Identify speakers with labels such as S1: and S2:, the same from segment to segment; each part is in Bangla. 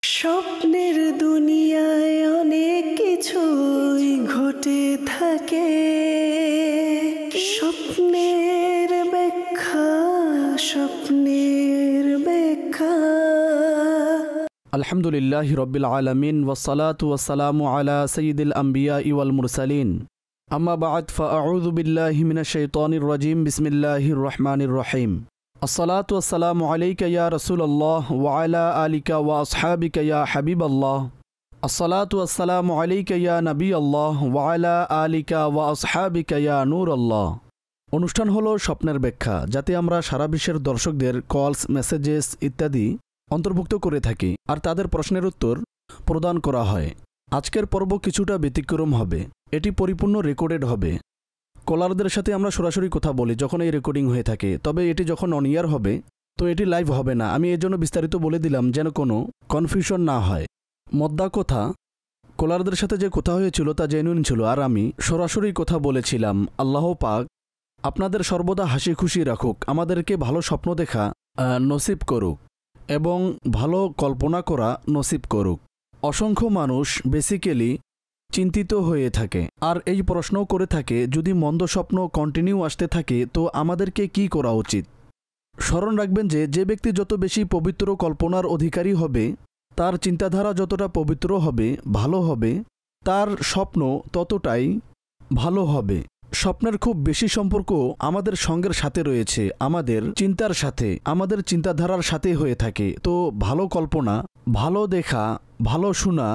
S1: স্বপ্নের দুনিয়ায় অনেক কিছুই ঘটে থাকে, স্বপ্নের ব্যাখ্যা, স্বপ্নের ব্যাখ্যা।
S2: আলহামদুলিল্লাহি রব্বিল আলামিন ওয়াসসালাতু ওয়াসসালামু আলা সাইয়্যিদিল আমবিয়াই ওয়াল মুরসালিন। আম্মা বা'দ ফাআউযু বিল্লাহি মিনাশ শাইতানির রাজীম। বিসমিল্লাহির রহমানির রহিম। আসসালাতু ওয়াসসালামু আলাইকা ইয়া রাসূলুল্লাহ ওয়া আলা আলিকা ওয়া আসহাবিকা ইয়া হাবিবাল্লাহ। আসসালাতু ওয়াসসালামু আলাইকা ইয়া নবিয়াল্লাহ ওয়া আলা আলিকা ওয়া আসহাবিকা ইয়া নূরাল্লাহ। অনুষ্ঠান হলো স্বপ্নের ব্যাখ্যা, যাতে আমরা সারা বিশ্বের দর্শকদের কলস, মেসেজেস ইত্যাদি অন্তর্ভুক্ত করে থাকি আর তাদের প্রশ্নের উত্তর প্রদান করা হয়। আজকের পর্ব কিছুটা ব্যতিক্রম হবে, এটি পরিপূর্ণ রেকর্ডেড হবে। কলারদের সাথে আমরা সরাসরি কথা বলি যখন এই রেকর্ডিং হয়ে থাকে, তবে এটি যখন অন ইয়ার হবে তো এটি লাইভ হবে না। আমি এর জন্য বিস্তারিত বলে দিলাম যেন কোনো কনফিউশন না হয়। মদ্দা কথা, কলারদের সাথে যে কথা হয়েছিল তা জেনুইন ছিল, আর আমি সরাসরি কথা বলেছিলাম। আল্লাহ পাক আপনাদের সর্বদা হাসি খুশি রাখুক, আমাদেরকে ভালো স্বপ্ন দেখা নসিব করুক এবং ভালো কল্পনা করা নসিব করুক। অসংখ্য মানুষ বেসিক্যালি চিন্তিত হয়ে থাকে আর এই প্রশ্নও করে থাকে, যদি মন্দ স্বপ্ন কন্টিনিউ আসতে থাকে তো আমাদেরকে কি করা উচিত। স্মরণ রাখবেন যে ব্যক্তি যত বেশি পবিত্র কল্পনার অধিকারী হবে, তার চিন্তাধারা যতটা পবিত্র হবে, ভালো হবে, তার স্বপ্ন ততটাই ভালো হবে। স্বপ্নের খুব বেশি সম্পর্ক আমাদের সঙ্গের সাথে রয়েছে, আমাদের চিন্তার সাথে, আমাদের চিন্তাধারার সাথে হয়ে থাকে। তো ভালো কল্পনা, ভালো দেখা, ভালো শোনা,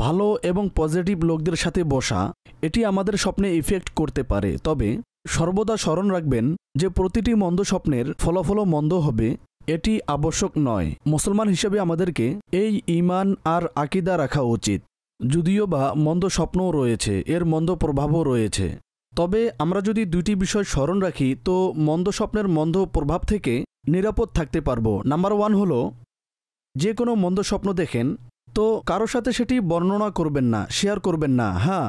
S2: ভালো এবং পজিটিভ লোকদের সাথে বসা, এটি আমাদের স্বপ্নে ইফেক্ট করতে পারে। তবে সর্বদা স্মরণ রাখবেন যে প্রতিটি মন্দ স্বপ্নের ফলাফলও মন্দ হবে, এটি আবশ্যক নয়। মুসলমান হিসেবে আমাদেরকে এই ঈমান আর আকীদা রাখা উচিত। যদিও বা মন্দ স্বপ্নও রয়েছে, এর মন্দ প্রভাবও রয়েছে, তবে আমরা যদি দুইটি বিষয় স্মরণ রাখি তো মন্দ স্বপ্নের মন্দ প্রভাব থেকে নিরাপদ থাকতে পারবো। নাম্বার 1 হলো, যে কোনো মন্দ স্বপ্ন দেখেন তো কারো সাথে সেটি বর্ণনা করবেন না, শেয়ার করবেন না। হ্যাঁ,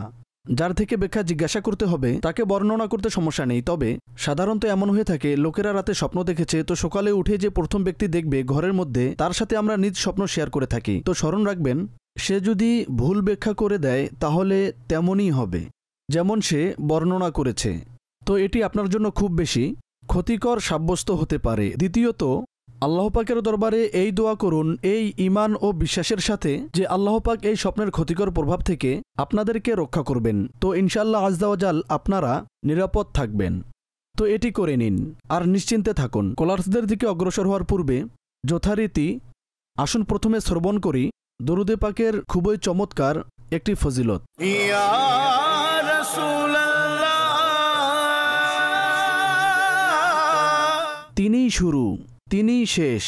S2: যার থেকে ব্যাখ্যা জিজ্ঞাসা করতে হবে তাকে বর্ণনা করতে সমস্যা নেই। তবে সাধারণত এমন হয়ে থাকে, লোকেরা রাতে স্বপ্ন দেখেছে তো সকালে উঠে যে প্রথম ব্যক্তি দেখবে ঘরের মধ্যে, তার সাথে আমরা নিজ স্বপ্ন শেয়ার করে থাকি। তো স্মরণ রাখবেন, সে যদি ভুল ব্যাখ্যা করে দেয় তাহলে তেমনই হবে যেমন সে বর্ণনা করেছে। তো এটি আপনার জন্য খুব বেশি ক্ষতিকর সাব্যস্ত হতে পারে। দ্বিতীয়ত, আল্লাহ পাকের দরবারে এই দোয়া করুন এই ঈমান ও বিশ্বাসের সাথে যে আল্লাহ পাক এই স্বপ্নের ক্ষতিকর প্রভাব থেকে আপনাদেরকে রক্ষা করবেন। তো ইনশাআল্লাহ আজ্জা ওয়া জাল আপনারা নিরাপদ থাকবেন। তো এটি করে নিন আর নিশ্চিন্তে থাকুন। কলার্সদের দিকে অগ্রসর হওয়ার পূর্বে যথারীতি আসুন প্রথমে শ্রবণ করি দরুদে পাকের খুবই চমৎকার একটি ফজিলত। তিনিই শুরু, তিনিই শেষ।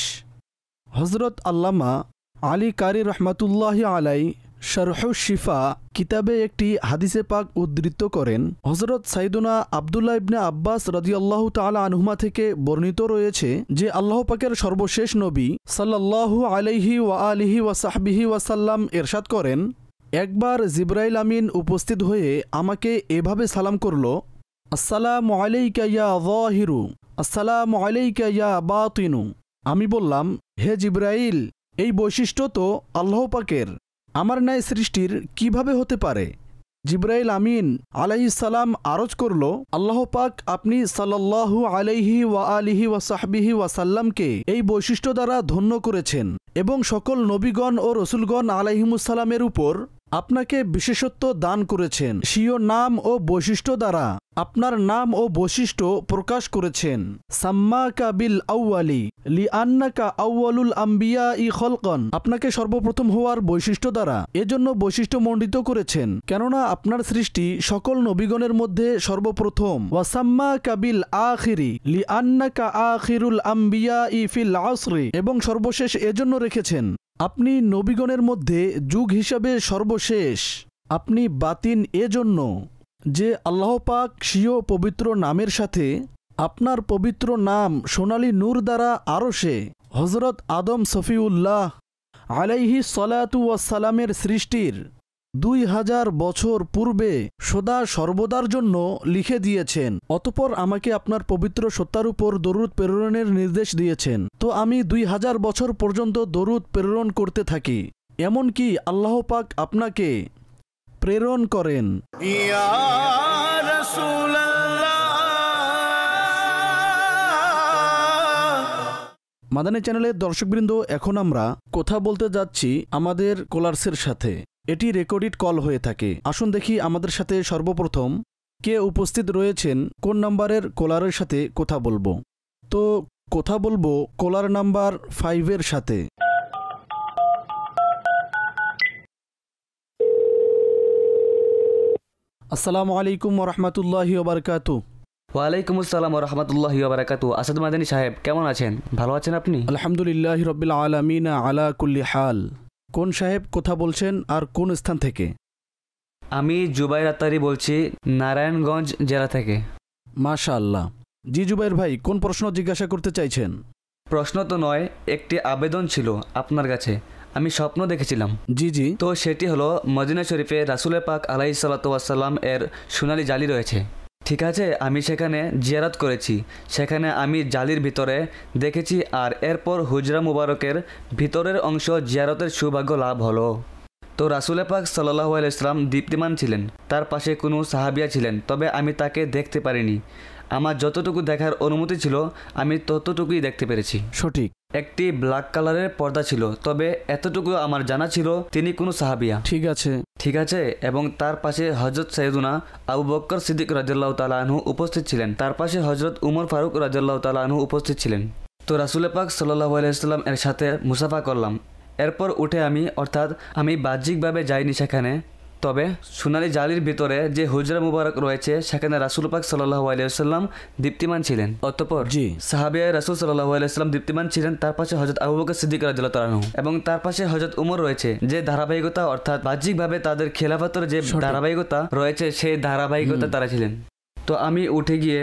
S2: হজরত আল্লামা আলী কারি রহমাতুল্লাহি আলাই শারহুশ শিফা কিতাবে একটি হাদিসে পাক উদ্ধৃত করেন। হজরত সাইদুনা আবদুল্লাহ ইবনে আব্বাস রাদিয়াল্লাহু তাআলা আনহুমা থেকে বর্ণিত রয়েছে যে আল্লাহ পাকের সর্বশেষ নবী সাল্লাল্লাহু আলাইহি ওয়া আলিহি ওয়া সাহবিহি ওয়াসাল্লাম ইরশাদ করেন, একবার জিবরাইল আমিন উপস্থিত হয়ে আমাকে এভাবে সালাম করল, আসসালামু আলাইকা ইয়া যাহিরু, আসসালামু আলাইকা ইয়া বাতিনু। আমি বললাম, হে জিবরাইল, এই বৈশিষ্ট্য তো আল্লাহ পাকের, আমার ন্যায় সৃষ্টির কিভাবে হতে পারে? জিবরাইল আমিন আলাইহিস সালাম আরজ করল, আল্লাহ পাক আপনি সাল্লাল্লাহু আলাইহি ওয়া আলিহি ওয়া সাহবিহি ওয়াসাল্লামকে এই বৈশিষ্ট্য দ্বারা ধন্য করেছেন এবং সকল নবীগণ ও রসুলগণ আলাইহিমুসসালামের উপর আপনাকে বিশেষত্ব দান করেছেন। স্বীয় নাম ও বৈশিষ্ট্য দ্বারা আপনার নাম ও বৈশিষ্ট্য প্রকাশ করেছেন। সাম্মাকা বিল আউয়ালি লিআন্নাকা আউয়ালুল আমবিয়াই খলকন, আপনাকে সর্বপ্রথম হওয়ার বৈশিষ্ট্য দ্বারা এজন্য বৈশিষ্ট্যমণ্ডিত করেছেন কেননা আপনার সৃষ্টি সকল নবীগণের মধ্যে সর্বপ্রথম। ওয়াসাম্মাকা বিল আখিরি লিআন্নাকা আখিরুল আমবিয়াই ফিল আসরি, এবং সর্বশেষ এজন্য রেখেছেন আপনি নবীগণের মধ্যে যুগ হিসাবে সর্বশেষ। আপনি বাতিন এজন্য যে আল্লাহ পাক স্বীয় পবিত্র নামের সাথে আপনার পবিত্র নাম সোনালী নূর দ্বারা আরশে হজরত আদম সফিউল্লাহ আলাইহি সলাতু ওয়াসসালামের সৃষ্টির 2000 বছর পূর্বে সদা সর্বদার জন্য লিখে দিয়েছেন। অতঃপর আমাকে আপনার পবিত্র সত্তার উপর দরুদ প্রেরণের নির্দেশ দিয়েছেন। তো আমি 2000 বছর পর্যন্ত দরুদ প্রেরণ করতে থাকি। এমনকি আল্লাহ পাক আপনাকে প্রেরণ করেন। মাদানী চ্যানেলের দর্শকবৃন্দ, এখন আমরা কথা বলতে যাচ্ছি আমাদের কলার্সের সাথে। এটি রেকর্ডেড কল হয়ে থাকে। আসুন দেখি আমাদের সাথে সর্বপ্রথম কে উপস্থিত রয়েছেন, কোন নাম্বারের কলারের সাথে কথা বলবো। তো কথা বলবো কলার নাম্বার 5-এর সাথে। আসসালামু আলাইকুম ওরহমতুল্লাহি ওবারকাতু।
S3: ওয়ালাইকুম আসসালাম রহমতুল্লাহি ওবারাকাতু। আসাদ মাদানী সাহেব, কেমন আছেন? ভালো আছেন আপনি?
S2: আলহামদুলিল্লাহ রব্বিল আলামিন আলা কুল্লি হাল। কোন সাহেব কথা বলছেন আর কোন স্থান থেকে?
S3: আমি জুবাইর আত্তারি বলছি, নারায়ণগঞ্জ জেলা থেকে।
S2: মাশাআল্লাহ। জি জুবাইর ভাই, কোন প্রশ্ন জিজ্ঞাসা করতে চাইছেন?
S3: প্রশ্ন তো নয়, একটি আবেদন ছিল আপনার কাছে। আমি স্বপ্ন দেখেছিলাম।
S2: জি জি।
S3: তো সেটি হলো মদিনা শরীফে রাসূলে পাক আলাইহিস সালাতু ওয়াস সালাম এর সোনালী জালি রয়েছে, ঠিক আছে? আমি সেখানে জিয়ারত করেছি। সেখানে আমি জালির ভিতরে দেখেছি, আর এরপর হুজরা মুবারকের ভিতরের অংশ জিয়ারতের সৌভাগ্য লাভ হলো। তো রাসূলে পাক সাল্লাল্লাহু আলাইহি ওয়াসাল্লাম দীপ্তিমান ছিলেন, তার পাশে কোনো সাহাবিয়া ছিলেন, তবে আমি তাকে দেখতে পারিনি। আমার যতটুকু দেখার অনুমতি ছিল আমি ততটুকুই দেখতে পেরেছি।
S2: সঠিক।
S3: একটি ব্ল্যাক কালারের পর্দা ছিল, তবে এতটুকু আমার জানা ছিল তিনি কোনো সাহাবিয়া।
S2: ঠিক আছে,
S3: ঠিক আছে। এবং তার পাশে হযরত সাইয়্যিদুনা আবু বকর সিদ্দিক রাদিয়াল্লাহু তাআলা আনহু উপস্থিত ছিলেন, তার পাশে হযরত উমর ফারুক রাদিয়াল্লাহু তাআলা আনহু উপস্থিত ছিলেন। তো রাসূল পাক সাল্লাল্লাহু আলাইহি ওয়াসাল্লাম এর সাথে মুসাফা করলাম। এরপর উঠে আমি বাহ্যিকভাবে যাইনি সেখানে, তবে সোনালী জালির ভিতরে যে হুজরা মুবারক রয়েছে সেখানে রাসূল পাক সাল্লাল্লাহু আলাইহি ওয়াসাল্লাম দীপ্তিমান ছিলেন। অতঃপর
S2: জি,
S3: সাহাবিয়া রাসূল সাল্লাল্লাহু আলাইহি ওয়াসাল্লাম দীপ্তিমান ছিলেন, তার পাশে হযরত আবু বকর সিদ্দিক রাদিয়াল্লাহু তাআলা আনহু এবং তার পাশে হযরত উমর রয়েছে। যে ধারাবাহিকতা, অর্থাৎ বাহ্যিকভাবে তাদের খেলাফতের যে ধারাবাহিকতা রয়েছে, সেই ধারাবাহিকতা তারা ছিলেন। তো আমি উঠে গিয়ে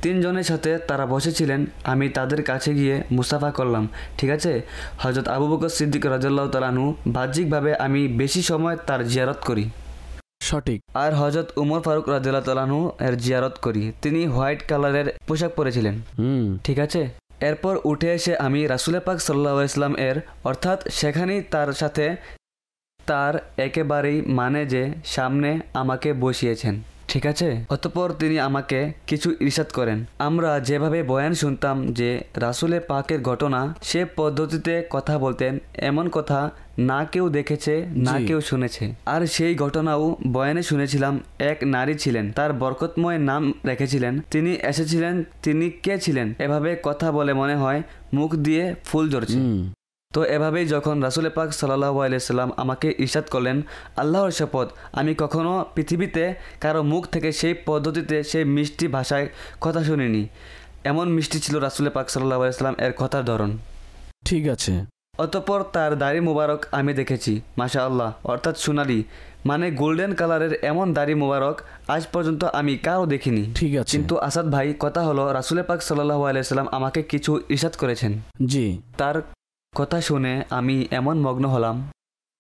S3: 3 জনের সাথে তারা বসেছিলেন, আমি তাদের কাছে গিয়ে মুসাফা করলাম, ঠিক আছে? হযরত আবু বকর সিদ্দিক রাদিয়াল্লাহু তাআলা আনহু বাহ্যিকভাবে আমি বেশি সময় তার জিয়ারত করি।
S2: সঠিক।
S3: আর হযরত উমর ফারুক রাদিয়াল্লাহু তাআলা আনহু এর জিয়ারত করি। তিনি হোয়াইট কালারের পোশাক পরেছিলেন, ঠিক আছে? এরপর উঠে এসে আমি রাসূল পাক সাল্লাল্লাহু আলাইহি ওয়াসাল্লাম এর, অর্থাৎ সেখানেই তার সাথে তার একেবারেই মানে যে সামনে আমাকে বসিয়েছেন, ঠিক আছে? অতঃপর তিনি আমাকে কিছু ইরশাদ করেন। আমরা যেভাবে বয়ান শুনতাম যে রাসূলে পাকের ঘটনা, সে পদ্ধতিতে কথা বলতেন, এমন কথা না কেউ দেখেছে না কেউ শুনেছে। আর সেই ঘটনাও বয়ানে শুনেছিলাম। এক নারী ছিলেন, তার বরকতময় নাম রেখেছিলেন। তিনি এসেছিলেন, তিনি কে ছিলেন? এভাবে কথা বলে মনে হয় মুখ দিয়ে ফুল ঝরছে। তো এভাবেই যখন রাসূল পাক সাল্লাল্লাহু আলাইহি ওয়াসাল্লাম আমাকে ইরশাদ করলেন, আল্লাহর শপথ, আমি কখনো পৃথিবীতে কারো মুখ থেকে সেই পদ্ধতিতে, সেই মিষ্টি ভাষায় কথা শুনিনি। এমন মিষ্টি ছিল রাসূল পাক সাল্লাল্লাহু আলাইহি ওয়াসাল্লাম এর কথার ধরন,
S2: ঠিক আছে।
S3: অতঃপর তার দাড়ি মুবারক আমি দেখেছি, মাশাআল্লাহ, অর্থাৎ সোনালি, মানে গোল্ডেন কালারের এমন দাড়ি মুবারক আজ পর্যন্ত আমি কারো দেখিনি।
S2: ঠিক আছে।
S3: কিন্তু আসাদ ভাই, কথা হলো রাসূল পাক সাল্লাল্লাহু আলাইহি ওয়াসাল্লাম আমাকে কিছু ইরশাদ করেছেন।
S2: জি।
S3: তার কথা শুনে আমি এমন মগ্ন হলাম,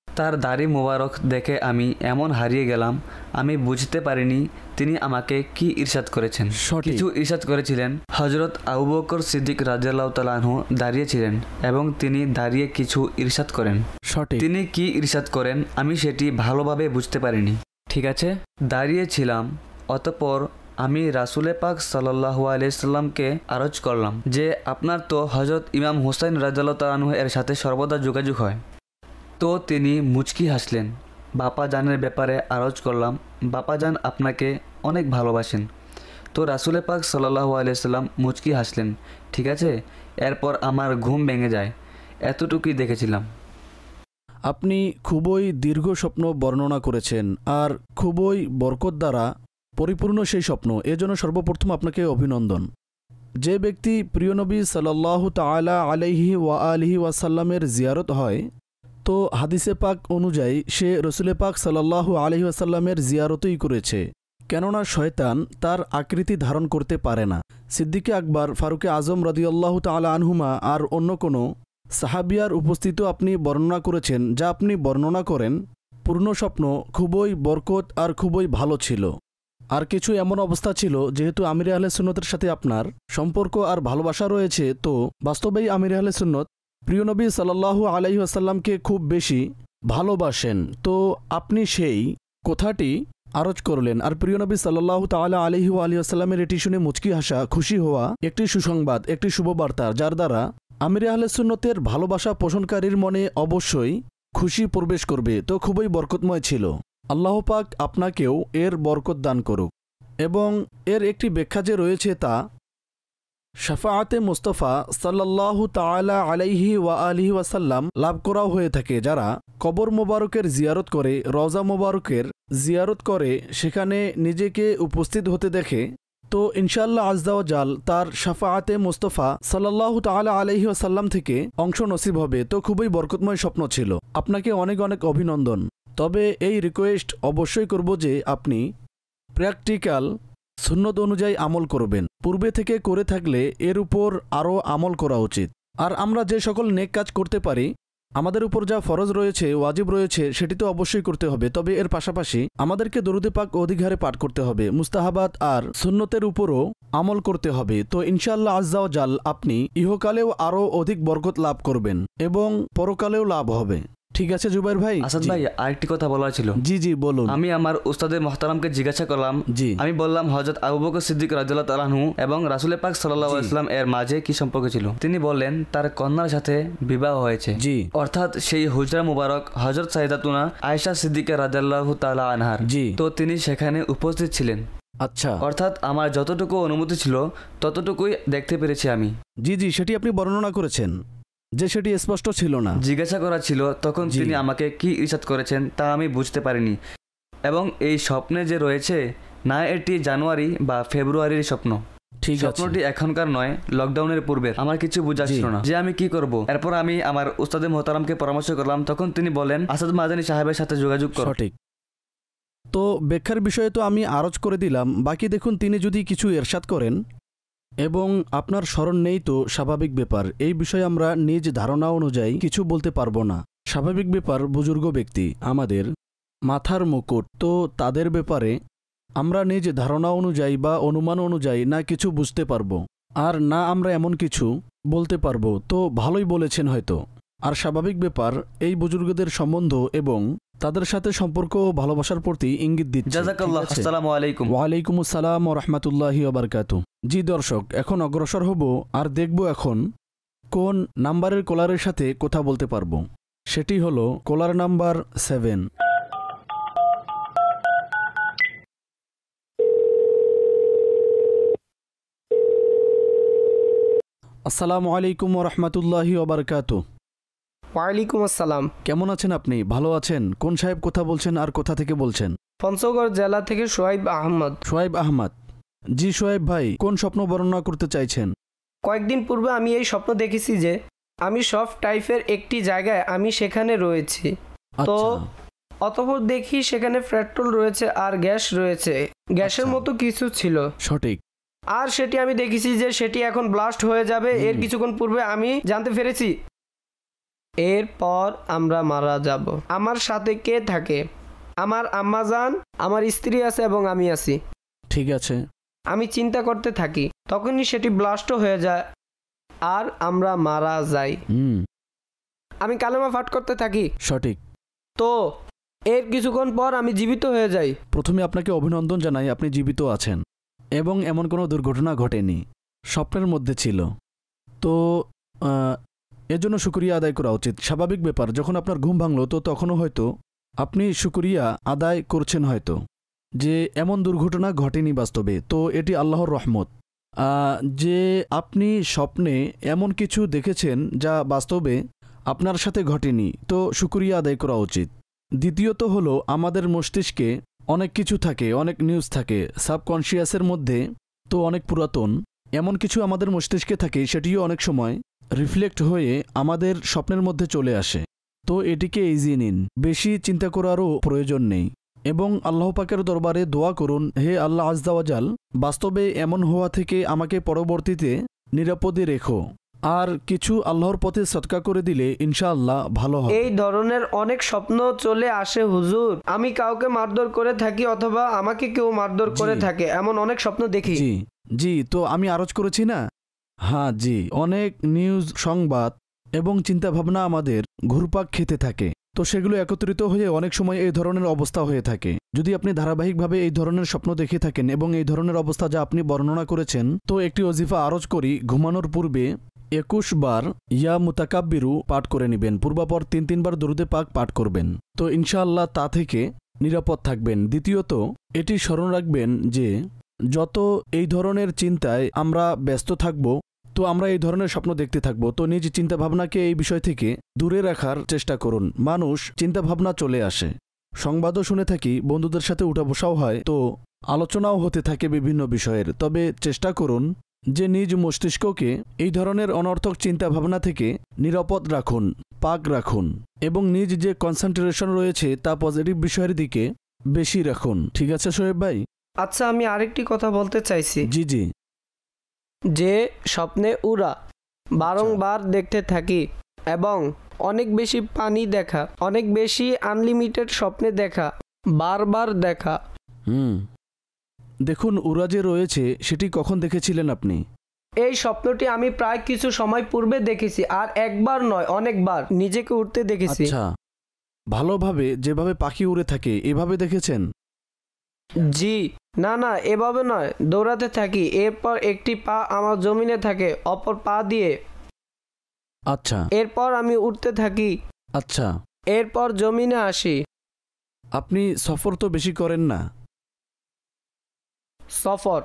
S3: তার দাড়ি মুবারক দেখে আমি এমন হারিয়ে গেলাম, আমি বুঝতে পারিনি তিনি আমাকে কি ইরশাদ করেছেন। কিছু ইরশাদ করেছিলেন। হযরত আবু বকর সিদ্দিক রাদিয়াল্লাহু তাআলা আনহু দাঁড়িয়েছিলেন এবং তিনি দাঁড়িয়ে কিছু ইরশাদ করেন। তিনি কি ইরশাদ করেন আমি সেটি ভালোভাবে বুঝতে পারিনি, ঠিক আছে? দাঁড়িয়েছিলাম। অতঃপর আমি রাসূলে পাক সাল্লাল্লাহু আলাইহি সাল্লামকে আরজ করলাম যে আপনার তো হযরত ইমাম হুসাইন রাদিয়াল্লাহু তাআলা আনহু এর সাথে সর্বদা যোগাযোগ হয়। তো তিনি মুচকি হাসলেন। বাপা জানের ব্যাপারে আরজ করলাম, বাপা জান আপনাকে অনেক ভালোবাসেন। তো রাসূলে পাক সাল্লাল্লাহু আলাইহি সাল্লাম মুচকি হাসলেন, ঠিক আছে? এরপর আমার ঘুম ভেঙে যায়। এতটুকুই দেখেছিলাম।
S2: আপনি খুবই দীর্ঘ স্বপ্ন বর্ণনা করেছেন, আর খুবই বরকত দ্বারা পরিপূর্ণ সেই স্বপ্ন। এজন্য সর্বপ্রথম আপনাকে অভিনন্দন। যে ব্যক্তি প্রিয় নবী সাল্লাল্লাহু তাআলা আলাইহি ওয়া আলিহি ওয়াসাল্লামের জিয়ারত হয়, তো হাদিসে পাক অনুযায়ী সে রসুলে পাক সাল্লাল্লাহু আলাইহি ওয়াসাল্লামের জিয়ারতই করেছে, কেননা শয়তান তার আকৃতি ধারণ করতে পারে না। সিদ্দিকে আকবর, ফারুকে আজম রাদিয়াল্লাহু তাআলা আনহুমা আর অন্য কোনো সাহাবিয়ার উপস্থিত আপনি বর্ণনা করেছেন। যা আপনি বর্ণনা করেন পূর্ণ স্বপ্ন খুবই বরকত আর খুবই ভালো ছিল। আর কিছু এমন অবস্থা ছিল, যেহেতু আমিরে আহলে সুন্নতের সাথে আপনার সম্পর্ক আর ভালোবাসা রয়েছে, তো বাস্তবেই আমিরে আহলে সুন্নত প্রিয় নবী সাল্লাল্লাহু আলাইহি ওয়াসাল্লামকে খুব বেশি ভালোবাসেন, তো আপনি সেই কথাটি আরজ করলেন। আর প্রিয় নবী সাল্লাল্লাহু তাআলা আলাইহি ওয়া আলিহি ওয়াসাল্লামের এটি শুনে মুচকি হাসা, খুশি হওয়া একটি সুসংবাদ, একটি শুভবার্তা, যার দ্বারা আমিরে আহলে সুন্নতের ভালোবাসা পোষণকারীর মনে অবশ্যই খুশি প্রবেশ করবে। তো খুবই বরকতময় ছিল। আল্লাহ পাক আপনাকেও এর বরকত দান করুক। এবং এর একটি ব্যাখ্যা যে রয়েছে তা শাফাআতে মুস্তাফা সাল্লাল্লাহু তাআলা আলাইহি ওয়া আলিহি ওয়াসাল্লাম লাভ করাও হয়ে থাকে। যারা কবর মোবারকের জিয়ারত করে, রওজা মোবারকের জিয়ারত করে, সেখানে নিজেকে উপস্থিত হতে দেখে, তো ইনশাআল্লাহ আযজা ওয়া জাল তার শাফাআতে মুস্তাফা সাল্লাল্লাহু তাআলা আলাইহি ওয়াসাল্লাম থেকে অংশ নসিব হবে। তো খুবই বরকতময় স্বপ্ন ছিল। আপনাকে অনেক অনেক অভিনন্দন। তবে এই রিকোয়েস্ট অবশ্যই করব যে আপনি প্র্যাকটিক্যাল সুন্নত অনুযায়ী আমল করবেন। পূর্বে থেকে করে থাকলে এর উপর আরও আমল করা উচিত। আর আমরা যে সকল নেক কাজ করতে পারি, আমাদের উপর যা ফরজ রয়েছে, ওয়াজিব রয়েছে, সেটি তো অবশ্যই করতে হবে। তবে এর পাশাপাশি আমাদেরকে দরুদে পাক অধিক হারে পাঠ করতে হবে। মুস্তাহাবাত আর সুন্নতের উপরও আমল করতে হবে। তো ইনশাআল্লাহ আযজা ওয়া জাল আপনি ইহকালেও আরও অধিক বরকত লাভ করবেন এবং পরকালেও লাভ হবে। ঠিক আছে জুবাইর ভাই?
S3: আসাদ ভাই, আরেকটি কথা বলার ছিল।
S2: জি জি বলুন।
S3: আমি আমার উস্তাদে মুহতারামকে জিজ্ঞাসা করলাম।
S2: জি।
S3: আমি বললাম হযরত আবু বকর সিদ্দিক রাদিয়াল্লাহু তাআলা আনহু এবং রাসূল পাক সাল্লাল্লাহু আলাইহি ওয়াসাল্লাম এর মাঝে কি সম্পর্ক ছিল? তিনি বললেন তার কন্যার সাথে বিবাহ হয়েছে।
S2: জি।
S3: অর্থাৎ সেই হুজরা মুবারক হযরত সাইয়্যিদাতুনা আয়েশা সিদ্দিকা রাদিয়াল্লাহু তাআলা আনহার।
S2: জি।
S3: তো তিনি সেখানে উপস্থিত ছিলেন।
S2: আচ্ছা।
S3: অর্থাৎ আমার যতটুকু অনুমতি ছিল ততটুকুই দেখতে পেরেছি আমি।
S2: জি জি, সেটি আপনি বর্ণনা করেছেন যে সেটি স্পষ্ট ছিল না।
S3: জিজ্ঞাসা করা ছিল, তখন তিনি আমাকে কি ইরশাদ করেছেন তা আমি বুঝতে পারিনি। এবং এই স্বপ্নে যে রয়েছে, না এটি জানুয়ারি বা ফেব্রুয়ারির স্বপ্ন,
S2: ঠিক আছে।
S3: স্বপ্নটি এখনকার নয়, লকডাউনের পূর্বের। আমার কিছু বোঝা ছিল না যে আমি কি করব। এরপর আমি আমার উস্তাদে মুহতারামকে পরামর্শ করলাম। তখন তিনি বলেন আসাদ মাদানী সাহেবের সাথে যোগাযোগ করো।
S2: সঠিক। তো ব্যাখ্যার বিষয়ে তো আমি আরজ করে দিলাম। বাকি দেখুন, তিনি যদি কিছু ইরশাদ করেন এবং আপনার স্মরণ নেই, তো স্বাভাবিক ব্যাপার। এই বিষয়ে আমরা নিজ ধারণা অনুযায়ী কিছু বলতে পারবো না। স্বাভাবিক ব্যাপার, বুজুর্গ ব্যক্তি, আমাদের মাথার মুকুট, তো তাদের ব্যাপারে আমরা নিজ ধারণা অনুযায়ী বা অনুমান অনুযায়ী না কিছু বুঝতে পারবো, আর না আমরা এমন কিছু বলতে পারবো। তো ভালোই বলেছেন হয়তো। আর স্বাভাবিক ব্যাপার, এই বুজুর্গদের সম্বন্ধ এবং তাদের সাথে সম্পর্ক ও ভালোবাসার প্রতি ইঙ্গিত দিচ্ছে।
S3: জাযাকাল্লাহ। আসসালামু আলাইকুম।
S2: ওয়ালাইকুম আসসালাম ওয়া রাহমাতুল্লাহি ওয়া বারাকাতুহু। জি দর্শক, এখন অগ্রসর হব আর দেখব এখন কোন নাম্বারের কলারের সাথে কথা বলতে পারবো। সেটি হলো কলার নাম্বার 7। আসসালামু আলাইকুম ওয়া রাহমাতুল্লাহি ওয়া বারাকাতুহু।
S1: ওয়ালাইকুম আসসালাম।
S2: কেমন আছেন আপনি? ভালো আছেন? কোন সাহেব কথা বলছেন আর কোথা থেকে বলছেন?
S1: পঞ্চগড় জেলা থেকে সোহাইব আহমদ।
S2: সোহাইব আহমদ। জি সোহাইব ভাই, কোন স্বপ্ন বর্ণনা করতে চাইছেন?
S1: কয়েকদিন পূর্বে আমি এই স্বপ্ন দেখেছি যে আমি সফট টাইপের একটি জায়গায় আমি সেখানে রয়েছি। তো অতঃপর দেখি সেখানে পেট্রোল রয়েছে আর গ্যাস রয়েছে, গ্যাসের মতো কিছু ছিল।
S2: সঠিক।
S1: আর সেটি আমি দেখেছি যে সেটি এখন ব্লাস্ট হয়ে যাবে। এর কিছুক্ষণ পূর্বে আমি জানতে পেরেছি এরপর আমরা মারা যাব। আমার সাথে কে থাকে? আমার আম্মাজান, আমার স্ত্রী আছে এবং আমি আছি।
S2: ঠিক আছে।
S1: আমি চিন্তা করতে থাকি, তখনই সেটি ব্লাস্ট হয়ে যায় আর আমরা মারা যাই। আমি কালেমা পাঠ করতে থাকি।
S2: সঠিক।
S1: তো এর কিছুক্ষণ পর আমি জীবিত হয়ে যাই।
S2: প্রথমে আপনাকে অভিনন্দন জানাই, আপনি জীবিত আছেন এবং এমন কোনো দুর্ঘটনা ঘটেনি, স্বপ্নের মধ্যে ছিল। তো এর জন্য শুকরিয়া আদায় করা উচিত। স্বাভাবিক ব্যাপার, যখন আপনার ঘুম ভাঙলো তো তখনও হয়তো আপনি শুকরিয়া আদায় করছেন হয়তো যে এমন দুর্ঘটনা ঘটেনি বাস্তবে। তো এটি আল্লাহর রহমত যে আপনি স্বপ্নে এমন কিছু দেখেছেন যা বাস্তবে আপনার সাথে ঘটেনি। তো শুকরিয়া আদায় করা উচিত। দ্বিতীয়ত হলো, আমাদের মস্তিষ্কে অনেক কিছু থাকে, অনেক নিউজ থাকে সাবকনশিয়াসের মধ্যে। তো অনেক পুরাতন এমন কিছু আমাদের মস্তিষ্কে থাকে, সেটিও অনেক সময় রিফ্লেক্ট হয়ে আমাদের স্বপ্নের মধ্যে চলে আসে। তো এটিকে ইজি নিন, বেশি চিন্তা করারও প্রয়োজন নেই এবং আল্লাহ পাকের দরবারে দোয়া করুন, হে আল্লাহ আযজা ওয়া জাল, বাস্তবে এমন হওয়া থেকে আমাকে পরবর্তীতে নিরাপদে রেখো। আর কিছু আল্লাহর পথে সদকা করে দিলে ইনশাআল্লাহ ভালো হবে।
S1: এই ধরনের অনেক স্বপ্ন চলে আসে হুজুর। আমি কাউকে মারধর করে থাকি অথবা আমাকে কেউ মারধর করে থাকে, এমন অনেক স্বপ্ন দেখি।
S2: জি জি, তো আমি আরজ করেছি না। হ্যাঁ জি, অনেক নিউজ, সংবাদ এবং চিন্তাভাবনা আমাদের ঘুরপাক খেতে থাকে। তো সেগুলো একত্রিত হয়ে অনেক সময় এই ধরনের অবস্থা হয়ে থাকে। যদি আপনি ধারাবাহিকভাবে এই ধরনের স্বপ্ন দেখে থাকেন এবং এই ধরনের অবস্থা যা আপনি বর্ণনা করেছেন, তো একটি ওজিফা আরজ করি, ঘুমানোর পূর্বে 21 বার ইয়া মুতাকাব্বিরু পাঠ করে নেবেন, পূর্বাপর 3 বার দরুদে পাক পাঠ করবেন। তো ইনশাআল্লাহ তা থেকে নিরাপদ থাকবেন। দ্বিতীয়ত এটি স্মরণ রাখবেন যে যত এই ধরনের চিন্তায় আমরা ব্যস্ত থাকব, তো আমরা এই ধরনের স্বপ্ন দেখতে থাকব। তো নিজ চিন্তাভাবনাকে এই বিষয় থেকে দূরে রাখার চেষ্টা করুন। মানুষ চিন্তাভাবনা চলে আসে, সংবাদও শুনে থাকি, বন্ধুদের সাথে উঠা বসাও হয়, তো আলোচনাও হতে থাকে বিভিন্ন বিষয়ের। তবে চেষ্টা করুন যে নিজ মস্তিষ্ককে এই ধরনের অনর্থক চিন্তাভাবনা থেকে নিরাপদ রাখুন, পাক রাখুন, এবং নিজ যে কনসেন্ট্রেশন রয়েছে তা পজিটিভ বিষয়ের দিকে বেশি রাখুন। ঠিক আছে সোহেব ভাই?
S1: আচ্ছা, আমি আরেকটি কথা বলতে চাইছি।
S2: জি জি।
S1: যে স্বপ্নে উড়া বারংবার দেখতে থাকি এবং অনেক বেশি পানি দেখা, অনেক বেশি আনলিমিটেড স্বপ্নে দেখা, বারবার দেখা।
S2: দেখুন, উড়া যে রয়েছে সেটি কখন দেখেছিলেন আপনি?
S1: এই স্বপ্নটি আমি প্রায় কিছু সময় পূর্বে দেখেছি, আর একবার নয় অনেকবার নিজেকে উঠতে দেখেছি।
S2: আচ্ছা, ভালোভাবে যেভাবে পাখি উড়ে থাকে এভাবে দেখেছেন?
S1: জি, না না, এভাবে নয়, দৌড়াতে থাকি, এরপর একটি পা আমার জমিনে থাকে, অপর পা দিয়ে।
S2: আচ্ছা।
S1: এরপর আমি উঠতে থাকি।
S2: আচ্ছা।
S1: এরপর জমিনে আসি।
S2: আপনি সফর তো বেশি করেন না?
S1: সফর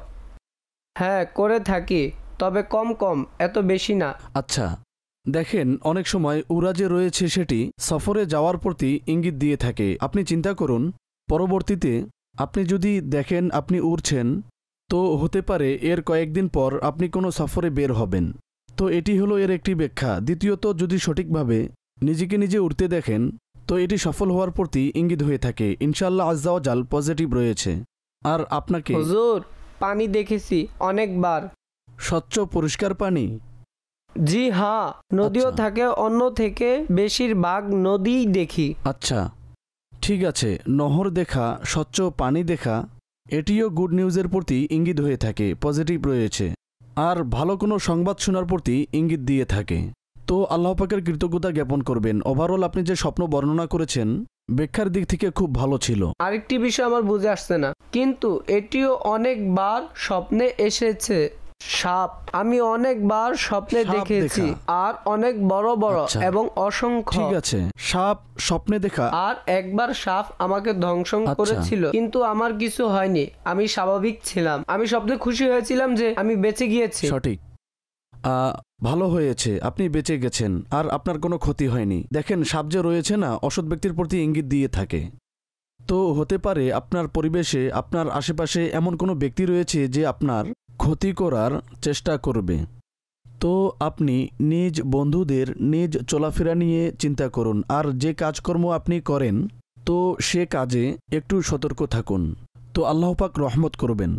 S1: হ্যাঁ করে থাকি, তবে কম কম, এত বেশি না।
S2: আচ্ছা, দেখেন অনেক সময় উড়া যে রয়েছে সেটি সফরে যাওয়ার প্রতি ইঙ্গিত দিয়ে থাকে। আপনি চিন্তা করুন, পরবর্তীতে আপনি যদি দেখেন আপনি উড়ছেন, তো হতে পারে এর কয়েকদিন পর আপনি কোনো সফরে বের হবেন। তো এটি হলো এর একটি ব্যাখ্যা। দ্বিতীয়ত, যদি সঠিকভাবে নিজেকে নিজে উড়তে দেখেন, তো এটি সফল হওয়ার প্রতি ইঙ্গিত হয়ে থাকে। ইনশাআল্লাহ আজ্জা ওয়া জাল পজিটিভ রয়েছে। আর আপনাকে
S1: হুজুর, পানি দেখেছি অনেকবার।
S2: স্বচ্ছ পরিষ্কার পানি?
S1: জি হ্যাঁ, নদীও
S2: আচ্ছা।
S1: থাকে, অন্য থেকে বেশিরভাগ নদীই দেখি।
S2: আচ্ছা, ঠিক আছে। নহর দেখা, স্বচ্ছ পানি দেখা, এটিও গুড নিউজের প্রতি ইঙ্গিত হয়ে থাকে, পজিটিভ রয়েছে। আর ভালো কোনো সংবাদ শোনার প্রতি ইঙ্গিত দিয়ে থাকে। তো আল্লাহ পাকের কৃতজ্ঞতা জ্ঞাপন করবেন। ওভারঅল আপনি যে স্বপ্ন বর্ণনা করেছেন ব্যাখ্যার দিক থেকে খুব ভালো ছিল।
S1: আরেকটি বিষয় আমার বুঝে আসছে না, কিন্তু এটিও অনেকবার স্বপ্নে এসেছে। সাপ আমি অনেকবার স্বপ্নে
S2: সাপ
S1: দেখেছি,
S2: দেখা?
S1: আর অনেক বড় বড়
S2: আচ্ছা।
S1: এবং অসংখ্য।
S2: ঠিক আছে, সাপ স্বপ্নে দেখা।
S1: আর একবার সাপ আমাকে ধ্বংস
S2: আচ্ছা।
S1: করেছিল, কিন্তু আমার কিছু হয়নি, আমি স্বাভাবিক ছিলাম। আমি স্বপ্নে খুশি হয়েছিলাম যে আমি বেঁচে গিয়েছি।
S2: সঠিক। ভালো হয়েছে, আপনি বেঁচে গেছেন আর আপনার কোনো ক্ষতি হয়নি। দেখেন, সাপ যে রয়েছে না, অসৎ ব্যক্তির প্রতি ইঙ্গিত দিয়ে থাকে। তো হতে পারে আপনার পরিবেশে, আপনার আশেপাশে এমন কোনো ব্যক্তি রয়েছে যে আপনার ক্ষতি করার চেষ্টা করবে। তো আপনি নিজ বন্ধুদের নিজ চলাফেরা নিয়ে চিন্তা করুন। আর যে কাজকর্ম আপনি করেন, তো সে কাজে একটু সতর্ক থাকুন। তো আল্লাহ পাক রহমত করবেন।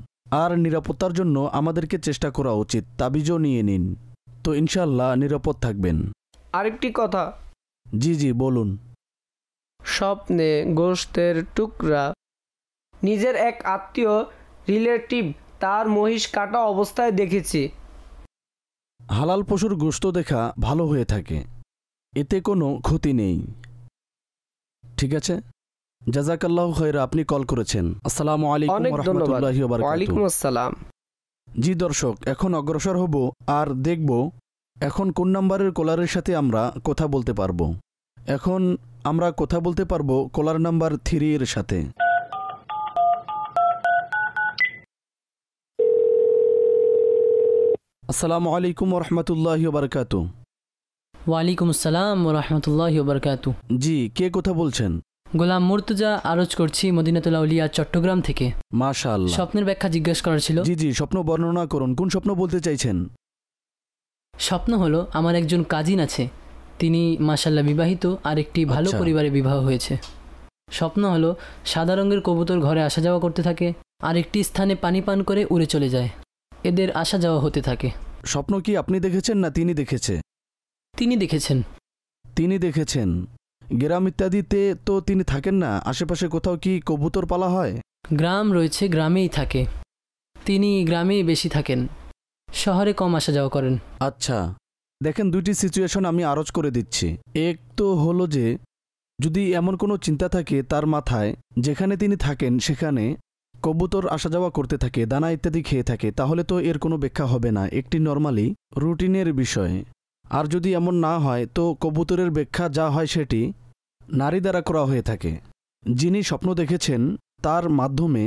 S2: আর নিরাপত্তার জন্য আমাদেরকে চেষ্টা করা উচিত, তাবিজও নিয়ে নিন, তো ইনশাআল্লাহ নিরাপদ থাকবেন।
S1: আরেকটি কথা,
S2: জি জি বলুন।
S1: স্বপ্নে গোশতের টুকরা, নিজের এক আত্মীয় রিলেটিভ তার মহিষ কাটা অবস্থায় দেখেছি।
S2: হালাল পশুর গোশত দেখা ভালো হয়ে থাকে, এতে কোনো ক্ষতি নেই। ঠিক আছে, জাযাকাল্লাহু খায়রা। আপনি কল করেছেন। আসসালামু আলাইকুম
S1: অনেক
S2: ওয়া
S1: ধন্যবাদ।
S2: রাহমাতুল্লাহি ওয়া বারাকাতুহু।
S1: ওয়ালাইকুম আসসালাম।
S2: জি দর্শক, এখন অগ্রসর হব আর দেখব এখন কোন নাম্বারের কলারের সাথে আমরা কথা বলতে পারবো। এখন আমরা কথা বলতে পারবো কলার নাম্বার 3 এর সাথে। আসসালামু আলাইকুম ওয়া রাহমাতুল্লাহি ওয়া বারাকাতুহু।
S4: ওয়ালাইকুম আসসালাম ওয়া রাহমাতুল্লাহি ওয়া বারাকাতুহু।
S2: জি, কে কথা বলছেন?
S4: গোলাম মুর্তজা আরজ করছি মদিনাতুল আউলিয়া চট্টগ্রাম থেকে।
S2: মাশাআল্লাহ।
S4: স্বপ্নের ব্যাখ্যা জিজ্ঞেস করার ছিল।
S2: জি জি, স্বপ্ন বর্ণনা করুন। কোন স্বপ্ন বলতে চাইছেন?
S4: স্বপ্ন হলো আমার একজন কাজিন আছে, তিনি মাশাআল্লাহ বিবাহিত আর একটি ভালো
S2: আচ্ছা।
S4: পরিবারে বিবাহ হয়েছে। স্বপ্ন হলো সাদা রঙের কবুতর ঘরে আসা যাওয়া করতে থাকে, আর একটি স্থানে পানি পান করে উড়ে চলে যায়। এদের আসা যাওয়া হতে থাকে।
S2: স্বপ্ন কি আপনি দেখেছেন না তিনি দেখেছে?
S4: তিনি দেখেছেন।
S2: তিনি দেখেছেন। গ্রাম ইত্যাদিতে তো তিনি থাকেন না, আশেপাশে কোথাও কি কবুতর পালা হয়?
S4: গ্রাম রয়েছে, গ্রামেই থাকে। তিনি গ্রামেই বেশি থাকেন, শহরে কম আসা যাওয়া করেন।
S2: আচ্ছা, দেখেন দুইটি সিচুয়েশন আমি আরজ করে দিচ্ছি। এক তো হলো যে যদি এমন কোনো চিন্তা থাকে তার মাথায়, যেখানে তিনি থাকেন সেখানে কবুতর আসা যাওয়া করতে থাকে, দানা ইত্যাদি খেয়ে থাকে, তাহলে তো এর কোনো ব্যাখ্যা হবে না, একটি নর্মালি রুটিনের বিষয়। আর যদি এমন না হয় তো কবুতরের ব্যাখ্যা যা হয় সেটি নারী দ্বারা করা হয়ে থাকে। যিনি স্বপ্ন দেখেছেন তার মাধ্যমে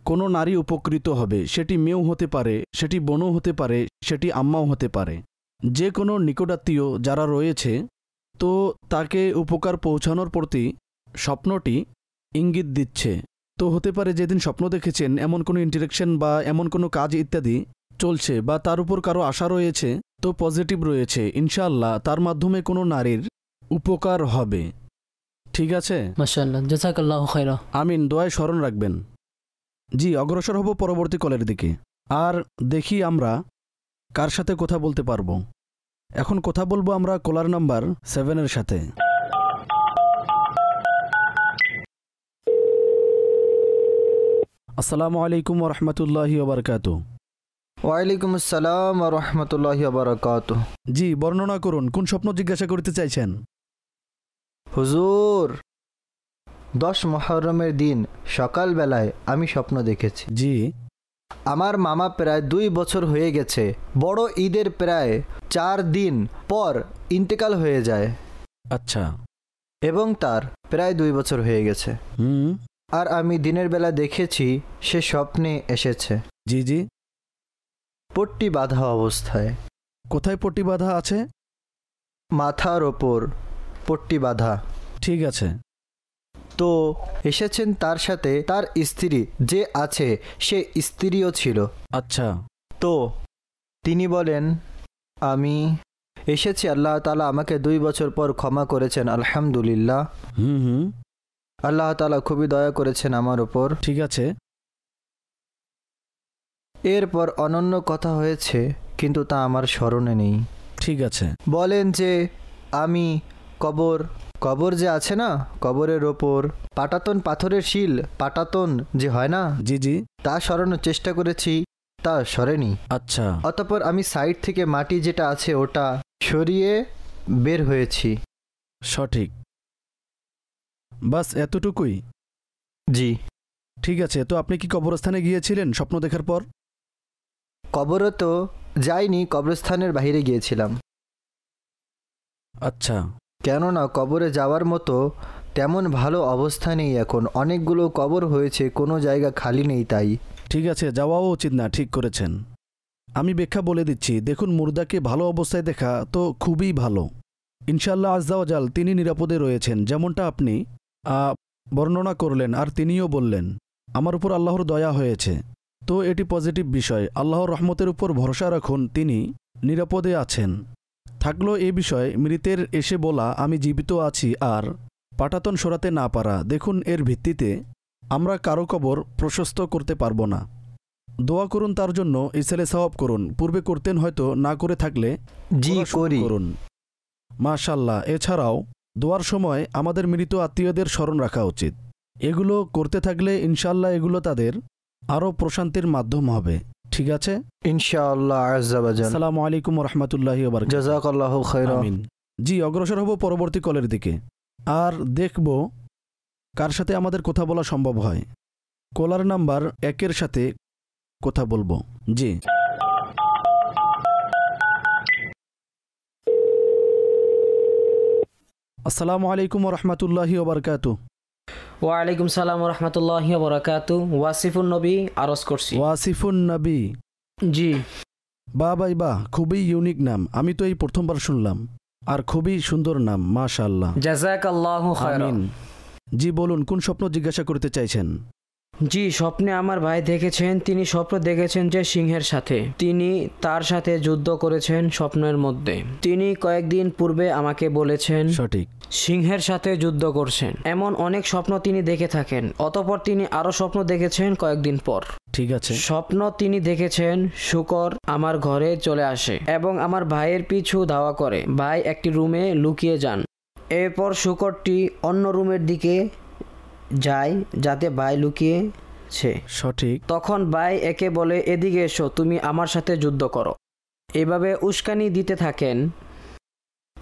S2: কোনো নারী উপকৃত হবে, সেটি মেয়েও হতে পারে, সেটি বোনও হতে পারে, সেটি আম্মাও হতে পারে, যে কোনো নিকটাত্মীয় যারা রয়েছে, তো তাকে উপকার পৌঁছানোর প্রতি স্বপ্নটি ইঙ্গিত দিচ্ছে। তো হতে পারে যেদিন স্বপ্ন দেখেছেন এমন কোনো ইন্টারেকশন বা এমন কোনো কাজ ইত্যাদি চলছে বা তার উপর কারো আশা রয়েছে, তো পজিটিভ রয়েছে, ইনশাআল্লাহ তার মাধ্যমে কোনো নারীর উপকার হবে। ঠিক আছে,
S4: মাশাআল্লাহ, জাযাকাল্লাহু খায়রা।
S2: আমিন, দোয়ায় স্মরণ রাখবেন। জি, অগ্রসর হব পরবর্তী কলের দিকে, আর দেখি আমরা কার সাথে কথা বলতে পারবো। এখন কথা বলবো আমরা কলার নাম্বার 7 সাথে। আসসালামু আলাইকুম ওয়া রাহমাতুল্লাহি ওয়া বারাকাতুহু।
S5: ওয়ালাইকুম আসসালাম ওয়া রাহমাতুল্লাহি ওয়া বারাকাতুহু।
S2: জি, বর্ণনা করুন, কোন স্বপ্ন জিজ্ঞাসা করতে চাইছেন?
S5: হুজুর, 10 মুহররমের দিন সকালবেলায় আমি স্বপ্ন দেখেছি।
S2: জি।
S5: আমার মামা প্রায় 2 বছর হয়ে গেছে, বড় ঈদের প্রায় 4 দিন পর ইন্তেকাল হয়ে যায়।
S2: আচ্ছা।
S5: এবং তার প্রায় 2 বছর হয়ে গেছে। আর আমি দিনের বেলা দেখেছি সে স্বপ্নে এসেছে।
S2: জি জি।
S5: পট্টি বাঁধা অবস্থায়।
S2: কোথায় পট্টি বাঁধা আছে?
S5: মাথার ওপর পট্টি বাঁধা।
S2: ঠিক আছে।
S5: তো এসেছেন তার সাথে তার স্ত্রী যে আছে সে স্ত্রীও ছিল।
S2: আচ্ছা।
S5: তো তিনি বলেন, আমি এসেছি, আল্লাহ তাআলা আমাকে 2 বছর পর ক্ষমা করেছেন, আলহামদুলিল্লাহ। আল্লাহ তাআলা খুবই দয়া করেছেন আমার উপর।
S2: ঠিক আছে।
S5: এরপর অনন্য কথা হয়েছে, কিন্তু তা আমার স্মরণে নেই।
S2: ঠিক আছে।
S5: বলেন যে আমি কবর যে আছে না, কবরের ওপর পাটাতন পাথরের শিল, পাটাতন যে হয় না,
S2: জি জি,
S5: তা সরানোর চেষ্টা করেছি, তা সরেনি।
S2: আচ্ছা।
S5: অতঃপর আমি সাইড থেকে মাটি যেটা আছে ওটা সরিয়ে বের হয়েছি।
S2: সঠিক। বাস এতটুকুই?
S5: জি।
S2: ঠিক আছে। তো আপনি কি কবরস্থানে গিয়েছিলেন স্বপ্ন দেখার পর?
S5: কবরও তো যাইনি, কবরস্থানের বাইরে গিয়েছিলাম।
S2: আচ্ছা।
S5: কেননা কবরে যাওয়ার মতো তেমন ভালো অবস্থা নেই এখন, অনেকগুলো কবর হয়েছে, কোনো জায়গা খালি নেই, তাই।
S2: ঠিক আছে, যাওয়াও উচিত না, ঠিক করেছেন। আমি ব্যাখ্যা বলে দিচ্ছি। দেখুন, মুর্দাকে ভালো অবস্থায় দেখা তো খুবই ভালো। ইনশাআল্লাহ আজ্জা ওয়া জাল তিনি নিরাপদে রয়েছেন, যেমনটা আপনি বর্ণনা করলেন আর তিনিও বললেন আমার উপর আল্লাহর দয়া হয়েছে। তো এটি পজিটিভ বিষয়। আল্লাহর রহমতের উপর ভরসা রাখুন, তিনি নিরাপদে আছেন। থাকলো এই বিষয় মৃতের এসে বলা আমি জীবিত আছি আর পাটাতন সরাতে না পারা। দেখুন, এর ভিত্তিতে আমরা কারো কবর প্রশস্ত করতে পারবো না। দোয়া করুন তার জন্য, ইসলে সওয়াব করুন। পূর্বে করতেন, হয়তো না করে থাকলে
S5: জি করি
S2: করুন। মাশাআল্লাহ। এছাড়াও দোয়ার সময় আমাদের মৃত আত্মীয়দের স্মরণ রাখা উচিত। এগুলো করতে থাকলে ইনশাআল্লাহ এগুলো তাদের আরও প্রশান্তির মাধ্যম হবে। ঠিক আছে,
S5: ইনশাআল্লাহ।
S2: আসসালামু আলাইকুম ওয়া রাহমাতুল্লাহি ওয়া বারাকাতুহু।
S5: জাযাকাল্লাহু খায়রা।
S2: আমিন। জি, অগ্রসর হব পরবর্তী কলের দিকে, আর দেখব কার সাথে আমাদের কথা বলা সম্ভব হয়। কলার নাম্বার 1 সাথে কথা বলবো। জি। আসসালামু আলাইকুম ওয়া রাহমাতুল্লাহি ওয়া বারাকাতুহু।
S6: ওয়ালাইকুম সালাম রহমতুল্লাহি ওয়া বারাকাতুহু। ওয়াসিফুন নবী আরজ করছি।
S2: ওয়াসিফুন নবী।
S6: জি।
S2: বাহ ভাই বাহ, খুবই ইউনিক নাম, আমি তো এই প্রথমবার শুনলাম, আর খুবই সুন্দর নাম, মাশাআল্লাহ।
S6: জাযাকাল্লাহু খায়রা।
S2: জি বলুন, কোন স্বপ্ন জিজ্ঞাসা করতে চাইছেন?
S6: জি, স্বপ্নে আমার ভাই দেখেছেন, তিনি স্বপ্ন দেখেছেন যে সিংহের সাথে, তিনি তার সাথে যুদ্ধ করেছেন স্বপ্নের মধ্যে। তিনি কয়েকদিন পূর্বে আমাকে বলেছেন
S2: সঠিক
S6: সিংহের সাথে যুদ্ধ করছেন। এমন অনেক স্বপ্ন তিনি দেখে থাকেন। অতঃপর তিনি আরো স্বপ্ন দেখেছেন কয়েকদিন পর।
S2: ঠিক আছে।
S6: স্বপ্ন তিনি দেখেছেন শূকর আমার ঘরে চলে আসে এবং আমার ভাইয়ের পিছু ধাওয়া করে। ভাই একটি রুমে লুকিয়ে যান। এরপর শূকরটি অন্য রুমের দিকে যায় যাতে ভাই লুকিয়েছে।
S2: সঠিক।
S6: তখন ভাই একে বলে, এদিকে এসো, তুমি আমার সাথে যুদ্ধ করো। এভাবে উস্কানি দিতে থাকেন।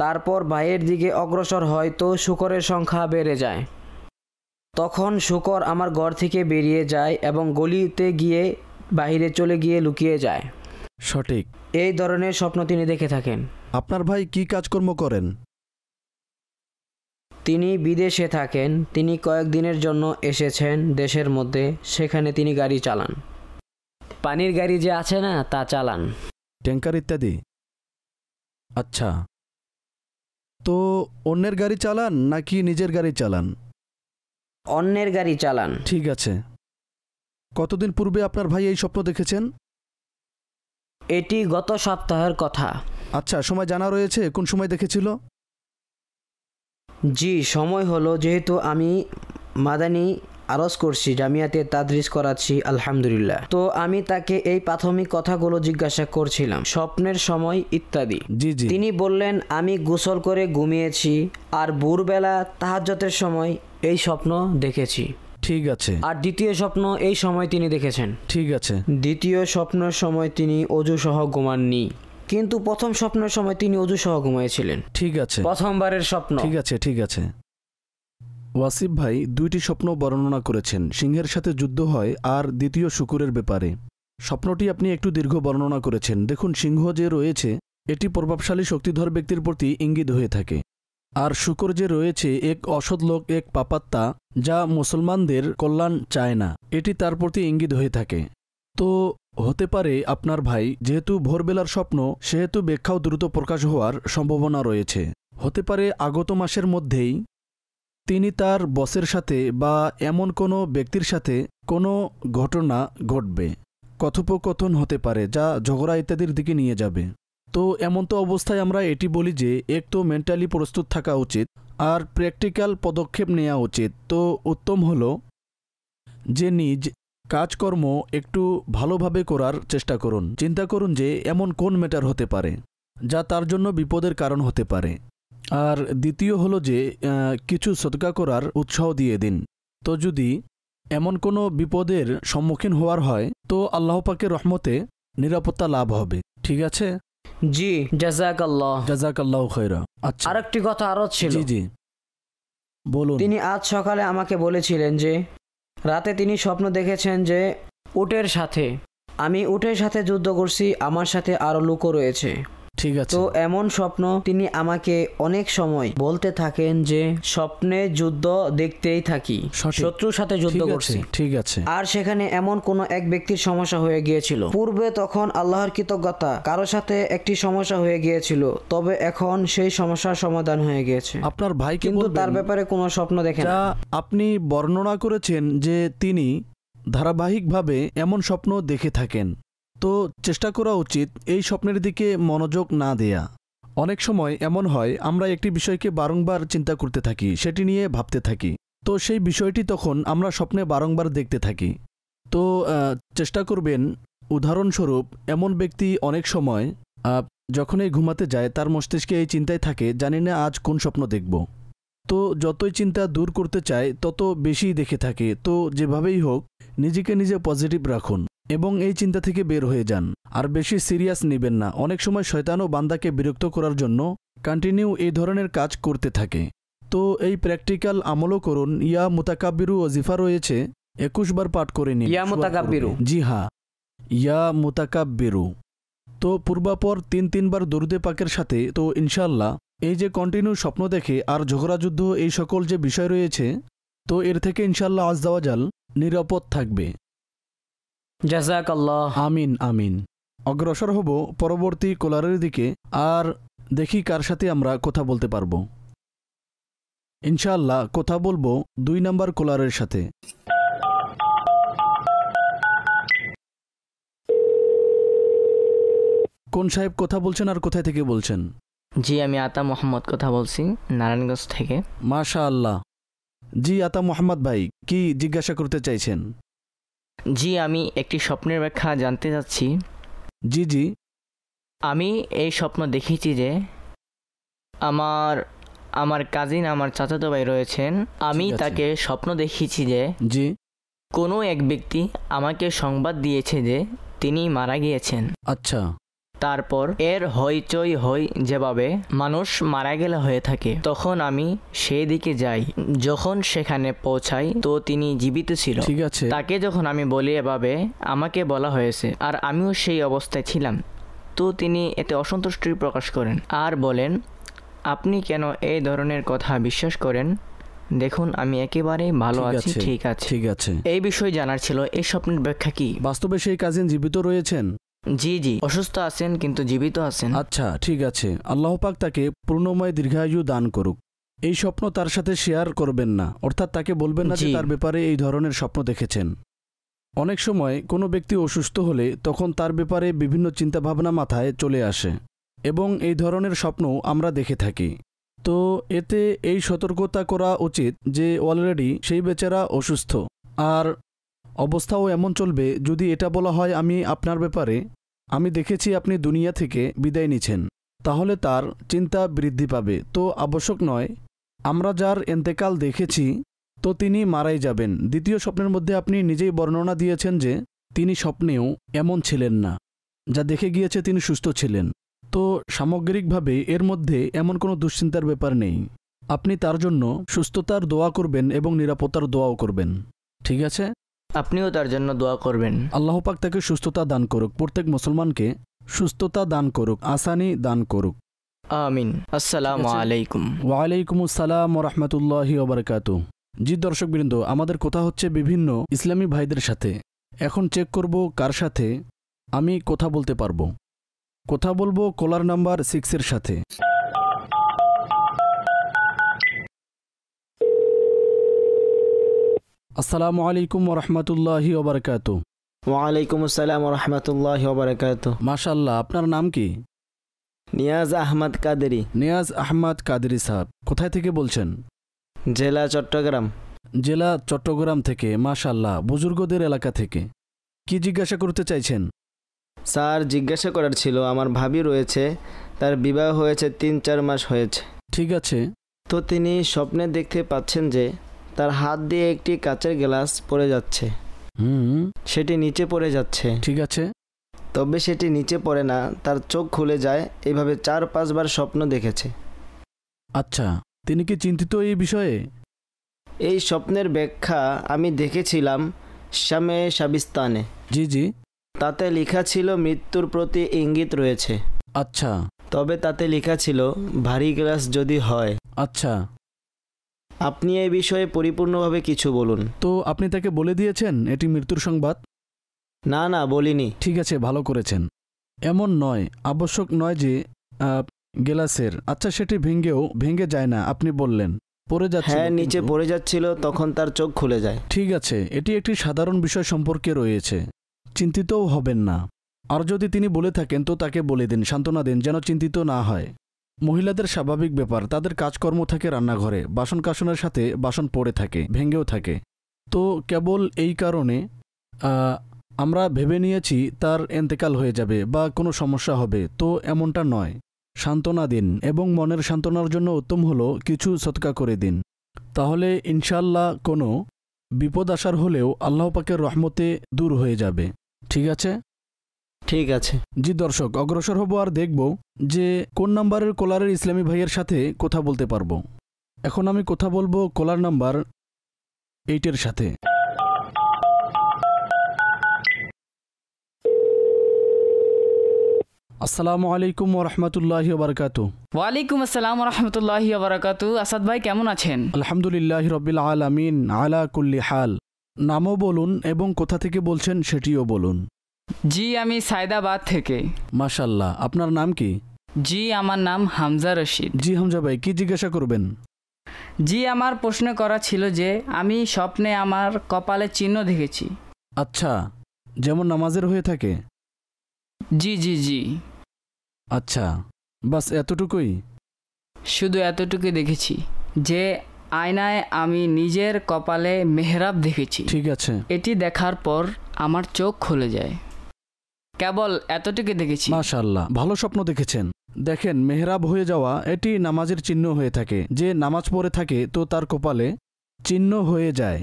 S6: তারপর ভাইয়ের দিকে অগ্রসর হয় তো শূকরের সংখ্যা বেড়ে যায়। তখন শূকর আমার ঘর থেকে বেরিয়ে যায় এবং গলিতে গিয়ে বাইরে চলে গিয়ে লুকিয়ে যায়।
S2: সঠিক।
S6: এই ধরনের স্বপ্ন তিনি দেখে থাকেন।
S2: আপনার ভাই কি কাজকর্ম করেন?
S6: তিনি বিদেশে থাকেন। তিনি কয়েকদিনের জন্য এসেছেন দেশের মধ্যে, সেখানে তিনি গাড়ি চালান। পানির গাড়ি যে আছে না, তা চালান।
S2: ট্যাঙ্কার ইত্যাদি। আচ্ছা, তো অন্যের গাড়ি চালান নাকি নিজের গাড়ি চালান?
S6: অন্যের গাড়ি চালান।
S2: ঠিক আছে। কতদিন পূর্বে আপনার ভাই এই স্বপ্ন দেখেছেন?
S6: এটি গত সপ্তাহের কথা।
S2: আচ্ছা, সময় জানা রয়েছে কোন সময় দেখেছিল?
S6: জি, সময় হলো, যেহেতু আমি মাদানী আরজ করছি, জামিয়াতে তাদরিস করাচ্ছি আলহামদুলিল্লাহ, তো আমি তাকে এই প্রাথমিক কথাগুলো জিজ্ঞাসা করছিলাম, স্বপ্নের সময় ইত্যাদি।
S2: জি জি।
S6: তিনি বললেন, আমি গোসল করে ঘুমিয়েছি আর ভোরবেলা তাহাজ্জুদের সময় এই স্বপ্ন দেখেছি।
S2: ঠিক আছে।
S6: আর দ্বিতীয় স্বপ্ন এই সময় তিনি দেখেছেন।
S2: ঠিক আছে।
S6: দ্বিতীয় স্বপ্নের সময় তিনি অজু সহ ঘুমাননি, কিন্তু প্রথম স্বপ্নের সময় তিনি অজু সহ ঘুমিয়েছিলেন।
S2: ঠিক আছে।
S6: প্রথমবারের স্বপ্ন।
S2: ঠিক আছে, ঠিক আছে। ওয়াসিফ ভাই দুইটি স্বপ্ন বর্ণনা করেছেন, সিংহের সাথে যুদ্ধ হয় আর দ্বিতীয় শূকরের ব্যাপারে। স্বপ্নটি আপনি একটু দীর্ঘ বর্ণনা করেছেন। দেখুন, সিংহ যে রয়েছে এটি প্রভাবশালী শক্তিধর ব্যক্তির প্রতি ইঙ্গিত হয়ে থাকে, আর শূকর যে রয়েছে এক অসৎ লোক, এক পাপাত্তা, যা মুসলমানদের কল্যাণ চায় না, এটি তার প্রতি ইঙ্গিত হয়ে থাকে। তো হতে পারে আপনার ভাই যেহেতু ভোরবেলার স্বপ্ন, সেহেতু ব্যাখ্যাও দ্রুত প্রকাশ হওয়ার সম্ভাবনা রয়েছে। হতে পারে আগত মাসের মধ্যেই তিনি তার বসের সাথে বা এমন কোনো ব্যক্তির সাথে কোনো ঘটনা ঘটবে, কথোপকথন হতে পারে যা ঝগড়া ইত্যাদির দিকে নিয়ে যাবে। তো এমন তো অবস্থায় আমরা এটি বলি যে এক তো মেন্টালি প্রস্তুত থাকা উচিত আর প্র্যাকটিক্যাল পদক্ষেপ নেওয়া উচিত। তো উত্তম হলো যে নিজ কাজকর্ম একটু ভালোভাবে করার চেষ্টা করুন। চিন্তা করুন যে এমন কোন ম্যাটার হতে পারে যা তার জন্য বিপদের কারণ হতে পারে। আর দ্বিতীয় হলো যে কিছু সদকা করার উৎসাহ দিয়ে দিন। তো যদি এমন কোনো বিপদের সম্মুখীন হওয়ার হয় তো আল্লাহ পাকের রহমতে নিরাপত্তা লাভ হবে। ঠিক আছে?
S6: জি, জাযাকাল্লাহ।
S2: জাযাকাল্লাহু খায়রা। আচ্ছা,
S6: আরেকটি কথা আরো ছিল।
S2: জি জি, বলুন।
S6: তিনি আজ সকালে আমাকে বলেছিলেন যে রাতে তিনি স্বপ্ন দেখেছেন যে উটের সাথে, আমি উটের সাথে যুদ্ধ করছি, আমার সাথে আরো লোকও রয়েছে।
S2: ঠিক আছে।
S6: তো এমন স্বপ্ন তিনি আমাকে অনেক সময় বলতে থাকেন যে স্বপ্নে যুদ্ধ দেখতেই থাকি, শত্রুর সাথে যুদ্ধ করছি।
S2: ঠিক আছে।
S6: আর সেখানে এমন কোন এক ব্যক্তির সমস্যা হয়ে গিয়েছিল পূর্বে, তখন আল্লাহর কৃতজ্ঞতা কারো সাথে একটি সমস্যা হয়ে গিয়েছিল, তবে এখন সেই সমস্যার সমাধান হয়ে গিয়েছে।
S2: আপনার ভাইকে
S6: কিন্তু
S2: বলবেন
S6: তার ব্যাপারে কোনো স্বপ্ন দেখেন
S2: যা আপনি বর্ণনা করেছেন যে তিনি ধারাবাহিকভাবে এমন স্বপ্ন দেখে থাকেন, তো চেষ্টা করা উচিত এই স্বপ্নের দিকে মনোযোগ না দেয়া। অনেক সময় এমন হয় আমরা একটি বিষয়কে বারংবার চিন্তা করতে থাকি, সেটি নিয়ে ভাবতে থাকি, তো সেই বিষয়টি তখন আমরা স্বপ্নে বারংবার দেখতে থাকি। তো চেষ্টা করবেন, উদাহরণস্বরূপ এমন ব্যক্তি অনেক সময় যখনই ঘুমাতে যায় তার মস্তিষ্কে এই চিন্তায় থাকে, জানি না আজ কোন স্বপ্ন দেখব। তো যতই চিন্তা দূর করতে চায় তত বেশি দেখে থাকে। তো যেভাবেই হোক নিজেকে নিজে পজিটিভ রাখুন এবং এই চিন্তা থেকে বের হয়ে যান, আর বেশি সিরিয়াস নেবেন না। অনেক সময় শয়তান ও বান্দাকে বিরক্ত করার জন্য কন্টিনিউ এই ধরনের কাজ করতে থাকে। তো এই প্র্যাকটিক্যাল আমলও করুন। ইয়া মুতাকাব্বিরু ওজিফা রয়েছে, 21 বার পাঠ করে নিন।
S6: ইয়া মুতাকাব্বিরু।
S2: জি হ্যাঁ, ইয়া মুতাকাব্বিরু। তো পূর্বাপর 3 বার দরুদে পাকের সাথে। তো ইনশাআল্লাহ এই যে কন্টিনিউ স্বপ্ন দেখে আর ঝগড়া যুদ্ধ এই সকল যে বিষয় রয়েছে, তো এর থেকে ইনশাআল্লাহ আজ্জা ওয়া জাল নিরাপদ থাকবে।
S6: জাযাকাল্লাহ।
S2: আমিন আমিন। অগ্রসর হব পরবর্তী কলারের দিকে, আর দেখি কার সাথে আমরা কথা বলতে পারবো। ইনশাআল্লাহ কথা বলবো 2 নম্বর কলারের সাথে। কোন সাহেব কথা বলছেন আর কোথায় থেকে বলছেন?
S7: জি, আমি আতা মোহাম্মদ কথা বলছি, নারায়ণগঞ্জ থেকে।
S2: মাশাআল্লাহ। জি আতা মোহাম্মদ ভাই, কি জিজ্ঞাসা করতে চাইছেন?
S7: জি, আমি একটি স্বপ্নের ব্যাখ্যা জানতে চাচ্ছি।
S2: জি জি।
S7: আমি এই স্বপ্ন দেখেছি যে আমার কাজিন, আমার চাচাতো ভাই রয়েছেন, আমি তাকে স্বপ্ন দেখেছি যে
S2: জি
S7: কোনো এক ব্যক্তি আমাকে সংবাদ দিয়েছে যে তিনি মারা গিয়েছেন।
S2: আচ্ছা।
S7: তারপর এর হইচই হই যেভাবে মানুষ মারা গেলে হয়ে থাকে, তখন আমি সেই দিকে যাই। যখন সেখানে পৌঁছাই তো তিনি জীবিত ছিল।
S2: ঠিক আছে।
S7: তাকে যখন আমি বলি এভাবে আমাকে বলা হয়েছে আর আমিও সেই অবস্থায় ছিলাম, তো তিনি এতে অসন্তুষ্টি প্রকাশ করেন আর বলেন, আপনি কেন এই ধরনের কথা বিশ্বাস করেন? দেখুন আমি একেবারেই ভালো আছি। ঠিক আছে,
S2: ঠিক আছে।
S7: এই বিষয় জানার ছিল। এই স্বপ্নের ব্যাখ্যা কি?
S2: বাস্তবে সেই কাজিন জীবিত রয়েছেন?
S7: জি জি, অসুস্থ আছেন কিন্তু জীবিত আছেন।
S2: আচ্ছা, ঠিক আছে। আল্লাহ পাক তাকে পূর্ণময় দীর্ঘায়ু দান করুক। এই স্বপ্ন তার সাথে শেয়ার করবেন না, অর্থাৎ তাকে বলবেন না যে
S7: জি।
S2: তার ব্যাপারে এই ধরনের স্বপ্ন দেখেছেন। অনেক সময় কোনো ব্যক্তি অসুস্থ হলে তখন তার ব্যাপারে বিভিন্ন চিন্তাভাবনা মাথায় চলে আসে এবং এই ধরনের স্বপ্ন আমরা দেখে থাকি। তো এতে এই সতর্কতা করা উচিত যে অলরেডি সেই বেচারা অসুস্থ, আর অবস্থাও এমন চলবে যদি এটা বলা হয় আমি আপনার ব্যাপারে আমি দেখেছি আপনি দুনিয়া থেকে বিদায় নিছেন, তাহলে তার চিন্তা বৃদ্ধি পাবে। তো আবশ্যক নয়। আমরা যার এন্তেকাল দেখেছি তো তিনি মারাই যাবেন। দ্বিতীয় স্বপ্নের মধ্যে আপনি নিজেই বর্ণনা দিয়েছেন যে তিনি স্বপ্নেও এমন ছিলেন না, যা দেখে গিয়েছে তিনি সুস্থ ছিলেন। তো সামগ্রিকভাবে এর মধ্যে এমন কোনো দুশ্চিন্তার ব্যাপার নেই। আপনি তার জন্য সুস্থতার দোয়া করবেন এবং নিরাপত্তার দোয়াও করবেন। ঠিক আছে?
S7: আপনিও তার জন্য দোয়া করবেন।
S2: আল্লাহ পাক তাকে সুস্থতা দান করুক, প্রত্যেক মুসলমানকে সুস্থতা দান করুক, আসানি দান করুক।
S7: আমিন। আসসালামু আলাইকুম।
S2: ওয়ালাইকুম আসসালাম ওয়া রাহমাতুল্লাহি ওয়া বারাকাতুহু। জি দর্শকবৃন্দ, আমাদের কথা হচ্ছে বিভিন্ন ইসলামী ভাইদের সাথে। এখন চেক করব কার সাথে আমি কথা বলতে পারবো। কথা বলবো কলার নাম্বার 6 এর সাথে। আসসালামু আলাইকুম ওয়া রাহমাতুল্লাহি ওয়া বারাকাতুহু।
S6: ওয়ালাইকুম আসসালাম রহমতুল্লাহ বারাকাত।
S2: মাশাআল্লাহ, আপনার নাম কি?
S6: নিয়াজ আহমদ কাদেরি,
S2: নিয়াজ আহমদ কাদেরি সাহেব। কোথায় থেকে বলছেন?
S6: জেলা চট্টগ্রাম।
S2: জেলা চট্টগ্রাম থেকে। মাশাআল্লাহ, বুজুর্গদের এলাকা থেকে। কি জিজ্ঞাসা করতে চাইছেন?
S6: স্যার, জিজ্ঞাসা করার ছিল, আমার ভাবি রয়েছে, তার বিবাহ হয়েছে 3-4 মাস হয়েছে।
S2: ঠিক আছে।
S6: তো তিনি স্বপ্নে দেখতে পাচ্ছেন যে তার হাত দিয়ে একটি কাচের গ্লাস পড়ে যাচ্ছে। সেটি নিচে পড়ে যাচ্ছে।
S2: ঠিক আছে।
S6: তবে সেটি নিচে পড়ে না, তার চোখ খুলে যায়। এইভাবে 4-5 বার স্বপ্ন দেখেছে।
S2: আচ্ছা, তিনি কি চিন্তিত এই বিষয়ে?
S6: এই স্বপ্নের ব্যাখ্যা আমি দেখেছিলাম শামে শাবিস্তানে।
S2: জি জি।
S6: তাতে লেখা ছিল মৃত্যুর প্রতি ইঙ্গিত রয়েছে।
S2: আচ্ছা।
S6: তবে তাতে লেখা ছিল ভারী গ্লাস যদি হয়।
S2: আচ্ছা।
S6: আপনি এই বিষয়ে পরিপূর্ণভাবে কিছু বলুন।
S2: তো আপনি তাকে বলে দিয়েছেন এটি মৃত্যুর সংবাদ?
S6: না না, বলিনি।
S2: ঠিক আছে, ভালো করেছেন। এমন নয়, আবশ্যক নয় যে গ্লাসের, আচ্ছা সেটি ভেঙে যায় না, আপনি বললেন পড়ে যাচ্ছে।
S6: হ্যাঁ, নিচে পড়ে যাচ্ছিল, তখন তার চোখ খুলে যায়।
S2: ঠিক আছে, এটি একটি সাধারণ বিষয় সম্পর্কে রয়েছে, চিন্তিতও হবেন না। আর যদি তিনি বলে থাকেন তো তাকে বলে দিন, সান্ত্বনা দিন, যেন চিন্তিত না হয়। মহিলাদের স্বাভাবিক ব্যাপার, তাদের কাজকর্ম থাকে রান্নাঘরে, বাসন কাসনের সাথে বাসন পড়ে থাকে, ভেঙেও থাকে। তো কেবল এই কারণে আমরা ভেবে নিয়েছি তার এন্তেকাল হয়ে যাবে বা কোনো সমস্যা হবে, তো এমনটা নয়। সান্ত্বনা দিন এবং মনের সান্ত্বনার জন্য উত্তম হলো কিছু সদকা করে দিন, তাহলে ইনশাআল্লাহ কোনো বিপদ আসার হলেও আল্লাহ পাকের রহমতে দূর হয়ে যাবে। ঠিক আছে?
S6: ঠিক আছে।
S2: জি দর্শক, অগ্রসর হব আর দেখব যে কোন নাম্বারের কলারের ইসলামী ভাইয়ের সাথে কথা বলতে পারবো। এখন আমি কথা বলবো কলার নাম্বার 8 এর সাথে। আসসালামু আলাইকুম ওয়া রাহমাতুল্লাহি ওয়া বারাকাতুহু।
S8: ওয়ালাইকুম আসসালাম রহমতুল্লাহি বারাকাতু। আসাদ ভাই কেমন আছেন?
S2: আলহামদুলিল্লাহি রাব্বিল আলামিন আলা কুল্লি হাল। নামও বলুন এবং কোথা থেকে বলছেন সেটিও বলুন।
S8: জি, আমি সায়দাবাদ থেকে।
S2: মাশাআল্লাহ, আপনার নাম কি?
S8: জি, আমার নাম হামজা রশিদ।
S2: জি হামজা ভাই, কি জিজ্ঞাসা করবেন?
S8: জি, আমার প্রশ্ন করা ছিল যে আমি স্বপ্নে আমার কপালে চিহ্ন দেখেছি।
S2: আচ্ছা, যেমন নামাজের হয়ে থাকে?
S8: জি জি জি।
S2: আচ্ছা, বাস এতটুকুই?
S8: শুধু এতটুকু দেখেছি যে আয়নায় আমি নিজের কপালে মেহরাব দেখেছি।
S2: ঠিক আছে।
S8: এটি দেখার পর আমার চোখ খুলে যায়। কেবল এতটুকু দেখেছি।
S2: মাশাআল্লাহ, ভালো স্বপ্ন দেখেছেন। দেখেন, মেহরাব হয়ে যাওয়া এটি নামাজের চিহ্ন হয়ে থাকে। যে নামাজ পড়ে থাকে তো তার কপালে চিহ্ন হয়ে যায়।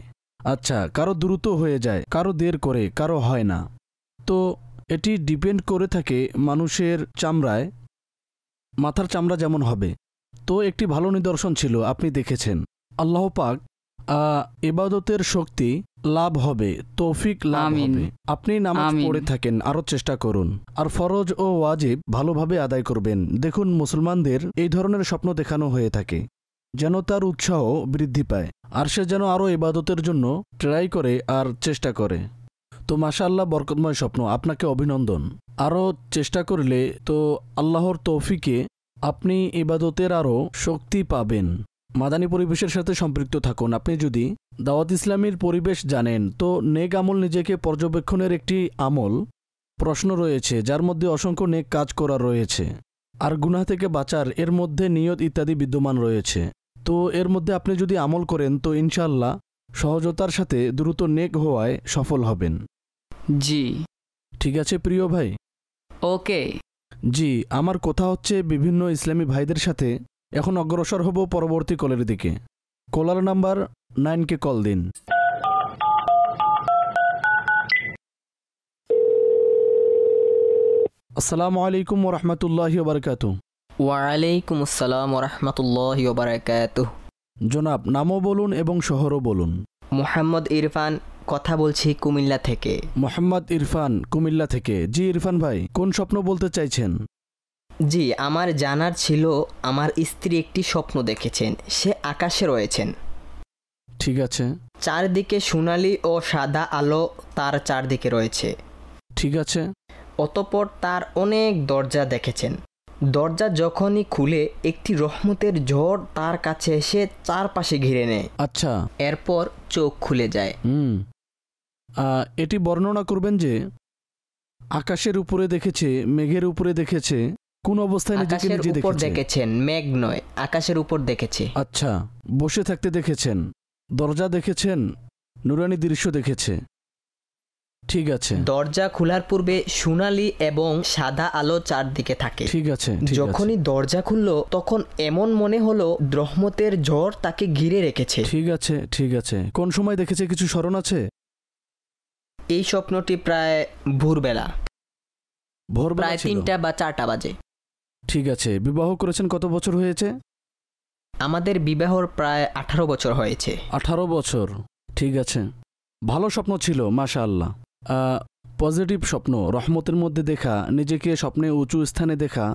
S2: আচ্ছা, কারো দ্রুত হয়ে যায়, কারো দের করে, কারো হয় না। তো এটি ডিপেন্ড করে থাকে মানুষের চামড়ায়, মাথার চামড়া যেমন হবে। তো একটি ভালো নিদর্শন ছিল, আপনি দেখেছেন। আল্লাহ পাক ইবাদতের শক্তি লাভ হবে, তৌফিক লাভ
S8: আমিন।
S2: হবে। আপনি নামাজ
S8: আমিন।
S2: পড়ে থাকেন, আরও চেষ্টা করুন, আর ফরজ ও ওয়াজিব ভালোভাবে আদায় করবেন। দেখুন, মুসলমানদের এই ধরনের স্বপ্ন দেখানো হয়ে থাকে যেন তার উৎসাহ বৃদ্ধি পায়, আর সে যেন আরও ইবাদতের জন্য ট্রাই করে আর চেষ্টা করে। তো মাশাআল্লাহ, বরকতময় স্বপ্ন, আপনাকে অভিনন্দন। আরও চেষ্টা করলে তো আল্লাহর তৌফিকে আপনি ইবাদতের আরও শক্তি পাবেন। মাদানী পরিবেশের সাথে সম্পৃক্ত থাকুন। আপনি যদি দাওয়াত ইসলামীর পরিবেশ জানেন, তো নেক আমল নিজেকে পর্যবেক্ষণের একটি আমল প্রশ্ন রয়েছে, যার মধ্যে অসংখ্য নেক কাজ করা রয়েছে, আর গুনাহ থেকে বাঁচার এর মধ্যে নিয়ত ইত্যাদি বিদ্যমান রয়েছে। তো এর মধ্যে আপনি যদি আমল করেন তো ইনশাআল্লাহ সহজতার সাথে দ্রুত নেক হওয়ায় সফল হবেন।
S8: জি।
S2: ঠিক আছে প্রিয় ভাই?
S8: ওকে।
S2: জি, আমার কথা হচ্ছে বিভিন্ন ইসলামী ভাইদের সাথে। এখন অগ্রসর হব পরবর্তী কলের দিকে। কলার নাম্বার 9কে কল দিন। আসসালামু আলাইকুম ওয়া রাহমাতুল্লাহি ওয়া বারাকাতুহু।
S9: ওয়ালাইকুম আসসালাম ওরহমতুল্লাহ বারাকাতুহ।
S2: জনাব, নামও বলুন এবং শহরও বলুন।
S9: মোহাম্মদ ইরফান, কথা বলছি কুমিল্লা থেকে।
S2: মোহাম্মদ ইরফান, কুমিল্লা থেকে। জি ইরফান ভাই, কোন স্বপ্ন বলতে চাইছেন?
S9: জি, আমার জানার ছিল আমার স্ত্রী একটি স্বপ্ন দেখেছেন, সে আকাশে রয়েছেন।
S2: ঠিক আছে।
S9: চারদিকে সোনালি ও সাদা আলো তার চারদিকে রয়েছে।
S2: ঠিক আছে।
S9: অতঃপর তার অনেক দরজা দেখেছেন। দরজা যখনই খুলে একটি রহমতের ঝড় তার কাছে এসে চারপাশে ঘিরে নেয়।
S2: আচ্ছা।
S9: এরপর চোখ খুলে যায়।
S2: এটি বর্ণনা করবেন যে আকাশের উপরে দেখেছে, মেঘের উপরে দেখেছে, কোন অবস্থায় নিজেকে নিজে
S9: আকাশের উপর
S2: দেখেছে?
S9: দেখেছেন, মেঘ নয়, আকাশের উপর দেখেছে।
S2: আচ্ছা, বসে থাকতে দেখেছেন, দরজা দেখেছেন, নুরানি দৃশ্য দেখেছে। ঠিক আছে।
S9: দরজা খোলার পূর্বে সোনালি এবং সাদা আলো চারদিকে থাকে।
S2: ঠিক আছে।
S9: যখনই দরজা খুললো তখন এমন মনে হলো রহমতের ঝড় তাকে ঘিরে রেখেছে।
S2: ঠিক আছে। ঠিক আছে। কোন সময় দেখেছে, কিছু স্মরণ আছে?
S9: এই স্বপ্নটি প্রায় ভোরবেলা, প্রায় 3টা বা 4টা বাজে।
S2: ঠিক আছে। বিবাহ করেছেন কত বছর হয়েছে?
S9: আমাদের বিবাহর প্রায় 18 বছর হয়েছে।
S2: 18 বছর। ঠিক আছে, ভালো স্বপ্ন ছিল মাশাআল্লাহ। পজিটিভ স্বপ্ন, রহমতের মধ্যে দেখা, নিজেকে স্বপ্নে উঁচু স্থানে দেখা,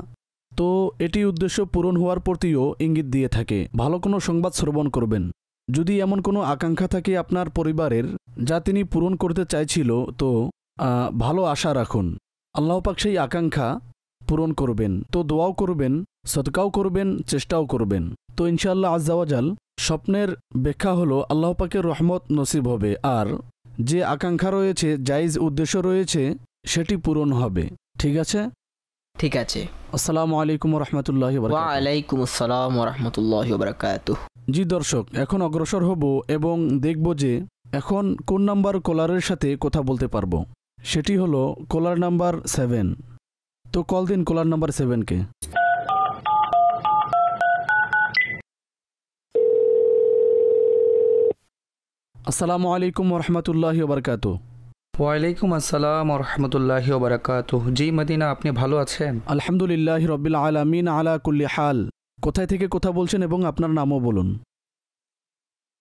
S2: তো এটি উদ্দেশ্য পূরণ হওয়ার প্রতিও ইঙ্গিত দিয়ে থাকে। ভালো কোনো সংবাদ শ্রবণ করবেন। যদি এমন কোনো আকাঙ্ক্ষা থাকে আপনার পরিবারের, যা তিনি পূরণ করতে চাইছিল, তো ভালো আশা রাখুন, আল্লাহ পাক সেই আকাঙ্ক্ষা পূরণ করবেন। তো দোয়াও করবেন, সদকাও করবেন, চেষ্টাও করবেন। তো ইনশাআল্লাহ আজ্জাওয়াজাল স্বপ্নের ব্যাখ্যা হলো আল্লাহ পাকের রহমত নসিব হবে, আর যে আকাঙ্ক্ষা রয়েছে, জায়েজ উদ্দেশ্য রয়েছে, সেটি পূরণ হবে। ঠিক আছে?
S9: ঠিক আছে।
S2: আসসালামু আলাইকুম ওয়া রাহমাতুল্লাহি ওয়া বারাকাতুহু।
S9: ওয়ালাইকুম আসসালাম ওয়া রাহমাতুল্লাহি ওয়া বারাকাতুহু।
S2: জি দর্শক, এখন অগ্রসর হব এবং দেখব যে এখন কোন নাম্বার কলারের সাথে কথা বলতে পারবো। সেটি হলো কলার নাম্বার 7। তো কল দিন কলার নাম্বার 7কে। আসসালামু আলাইকুম ওয়া রাহমাতুল্লাহি ওয়া বারাকাতুহু।
S10: ওয়ালাইকুম আসসালাম রহমতুল্লাহি ওবরাকাতুহ। জি মদিনা, আপনি ভালো আছেন?
S2: আলহামদুলিল্লাহি রাব্বিল আলামিন আলা কুল্লি হাল। কোথায় থেকে কথা বলছেন এবং আপনার নামও বলুন।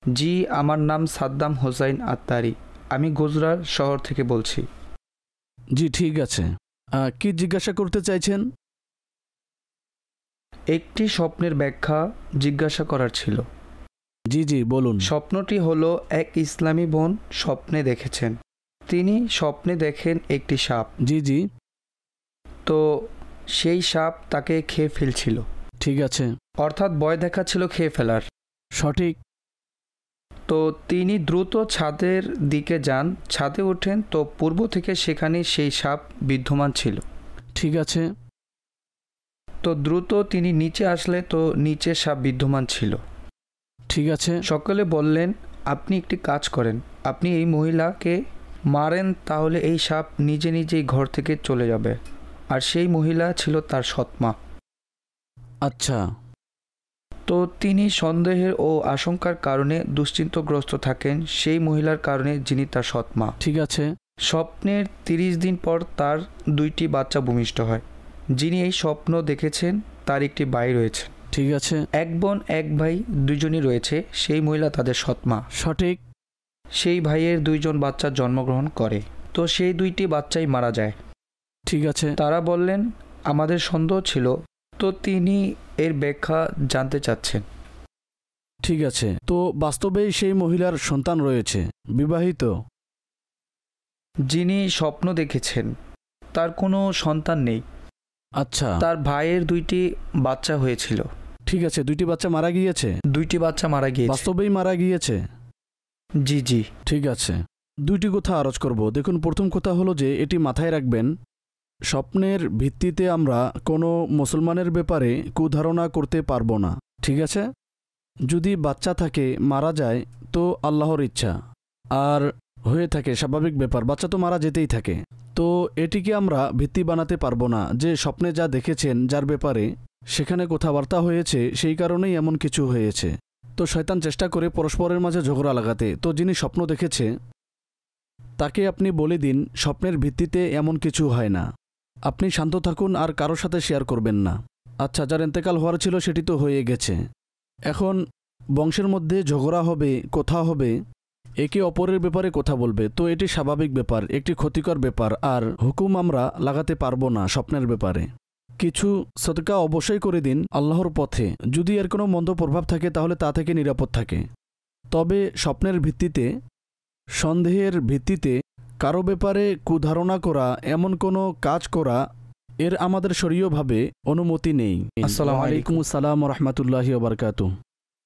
S10: জি, আমার নাম সাদ্দাম হোসাইন আত্তারি, আমি গুজরাট শহর থেকে বলছি।
S2: জি ঠিক আছে, কি জিজ্ঞাসা করতে চাইছেন?
S10: একটি স্বপ্নের ব্যাখ্যা জিজ্ঞাসা করার ছিল।
S2: জি জি বলুন।
S10: স্বপ্নটি হলো, এক ইসলামী বোন স্বপ্নে দেখেছেন, তিনি স্বপ্নে দেখেন একটি সাপ।
S2: জি জি।
S10: তো সেই সাপ তাকে খেয়ে ফেলছিল।
S2: ঠিক আছে।
S10: অর্থাৎ ভয় দেখাচ্ছিল খেয়ে ফেলার।
S2: সঠিক।
S10: তো তিনি দ্রুত ছাদের দিকে যান, ছাদে ওঠেন, তো পূর্ব থেকে সেখানে সেই সাপ বিদ্যমান ছিল।
S2: ঠিক আছে।
S10: তো দ্রুত তিনি নিচে আসলে তো নিচে সাপ বিদ্যমান ছিল।
S2: ঠিক আছে।
S10: সকলে বললেন, আপনি একটি কাজ করেন, আপনি এই মহিলাকে মারেন, তাহলে এই সাপ নিজে নিজেই ঘর থেকে চলে যাবে। আর সেই মহিলা ছিল তার সৎমা।
S2: আচ্ছা।
S10: তো তিনি সন্দেহের ও আশঙ্কার কারণে দুশ্চিন্তাগ্রস্ত থাকেন সেই মহিলার কারণে, যিনি তার সৎমা।
S2: ঠিক আছে।
S10: স্বপ্নের 30 দিন পর তার 2টি বাচ্চা ভূমিষ্ঠ হয়। যিনি এই স্বপ্ন দেখেছেন তার একটি ভাই রয়েছে।
S2: ঠিক আছে।
S10: এক বোন এক ভাই দুজনই রয়েছে, সেই মহিলা তাদের সৎমা।
S2: সঠিক।
S10: সেই ভাইয়ের 2 জন বাচ্চা জন্মগ্রহণ করে, তো সেই 2টি বাচ্চাই মারা যায়।
S2: ঠিক আছে।
S10: তারা বললেন আমাদের সন্দেহ ছিল, তো তিনি এর ব্যাখ্যা জানতে চাচ্ছেন।
S2: ঠিক আছে, তো বাস্তবেই সেই মহিলার সন্তান রয়েছে, বিবাহিত?
S10: যিনি স্বপ্ন দেখেছেন তার কোনো সন্তান নেই।
S2: আচ্ছা।
S10: তার ভাইয়ের 2টি বাচ্চা হয়েছিল।
S2: ঠিক আছে, 2টি বাচ্চা মারা গিয়েছে?
S10: 2টি বাচ্চা মারা গিয়েছে।
S2: বাস্তবেই মারা গিয়েছে?
S10: জি জি।
S2: ঠিক আছে, 2টি কথা আরজ করব। দেখুন, প্রথম কথা হলো যে এটি মাথায় রাখবেন, স্বপ্নের ভিত্তিতে আমরা কোনো মুসলমানের ব্যাপারে কুধারণা করতে পারবো না। ঠিক আছে? যদি বাচ্চা থাকে মারা যায় তো আল্লাহর ইচ্ছা, আর হয়ে থাকে স্বাভাবিক ব্যাপার, বাচ্চা তো মারা যেতেই থাকে। তো এটিকে আমরা ভিত্তি বানাতে পারবো না যে স্বপ্নে যা দেখেছেন, যার ব্যাপারে সেখানে কথাবার্তা হয়েছে, সেই কারণেই এমন কিছু হয়েছে। তো শয়তান চেষ্টা করে পরস্পরের মাঝে ঝগড়া লাগাতে। তো যিনি স্বপ্ন দেখেছে তাকে আপনি বলে দিন স্বপ্নের ভিত্তিতে এমন কিছু হয় না, আপনি শান্ত থাকুন আর কারোর সাথে শেয়ার করবেন না। আচ্ছা, যার ইন্তেকাল হওয়ার ছিল সেটি তো হয়ে গেছে, এখন বংশের মধ্যে ঝগড়া হবে, কথা হবে, একে অপরের ব্যাপারে কথা বলবে, তো এটি স্বাভাবিক ব্যাপার, একটি ক্ষতিকর ব্যাপার, আর হুকুম আমরা লাগাতে পারবো না স্বপ্নের ব্যাপারে। কিছু সদকা অবশ্যই করে দিন আল্লাহর পথে, যদি এর কোনো মন্দ প্রভাব থাকে তাহলে তা থেকে নিরাপদ থাকে। তবে স্বপ্নের ভিত্তিতে, সন্দেহের ভিত্তিতে কারো ব্যাপারে কুধারণা করা, এমন কোনো কাজ করা, এর আমাদের শরীয়ভাবে অনুমতি নেই।
S10: আসসালামু আলাইকুম।
S2: আসসালাম রাহমাতুল্লাহি ওয়া বারাকাতুহু।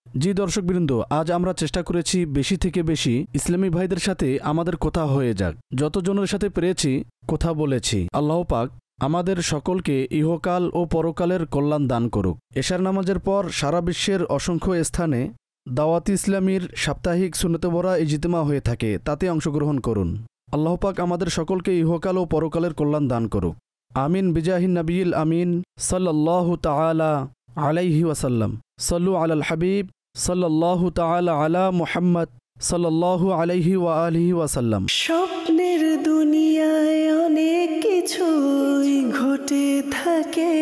S2: জি দর্শকবৃন্দ, আজ আমরা চেষ্টা করেছি বেশি থেকে বেশি ইসলামী ভাইদের সাথে আমাদের কথা হয়ে যাক, যতজনের সাথে পেরেছি কথা বলেছি। আল্লাহ পাক আমাদের সকলকে ইহকাল ও পরকালের কল্যাণ দান করুক। এশার নামাজের পর সারা বিশ্বের অসংখ্য স্থানে দাওয়াতি ইসলামীর সাপ্তাহিক সুন্নতে ভরা ইজতিমা হয়ে থাকে, তাতে অংশগ্রহণ করুন। আল্লাহ পাক আমাদের সকলকে ইহকাল ও পরকালের কল্যাণ দান করুক। আমিন বিজাহিন নবীল আমিন সাল্লাল্লাহু তাআলা আলাইহি ওয়াসাল্লাম। সাল্লু আলাল হাবিব সাল্লাল্লাহু তাআলা আলা মুহাম্মদ সাল্লাল্লাহু আলাইহি ওয়া আলিহি ওয়াসাল্লাম।
S11: স্বপ্নের দুনিয়ায় অনেক কিছুই ঘটে থাকে।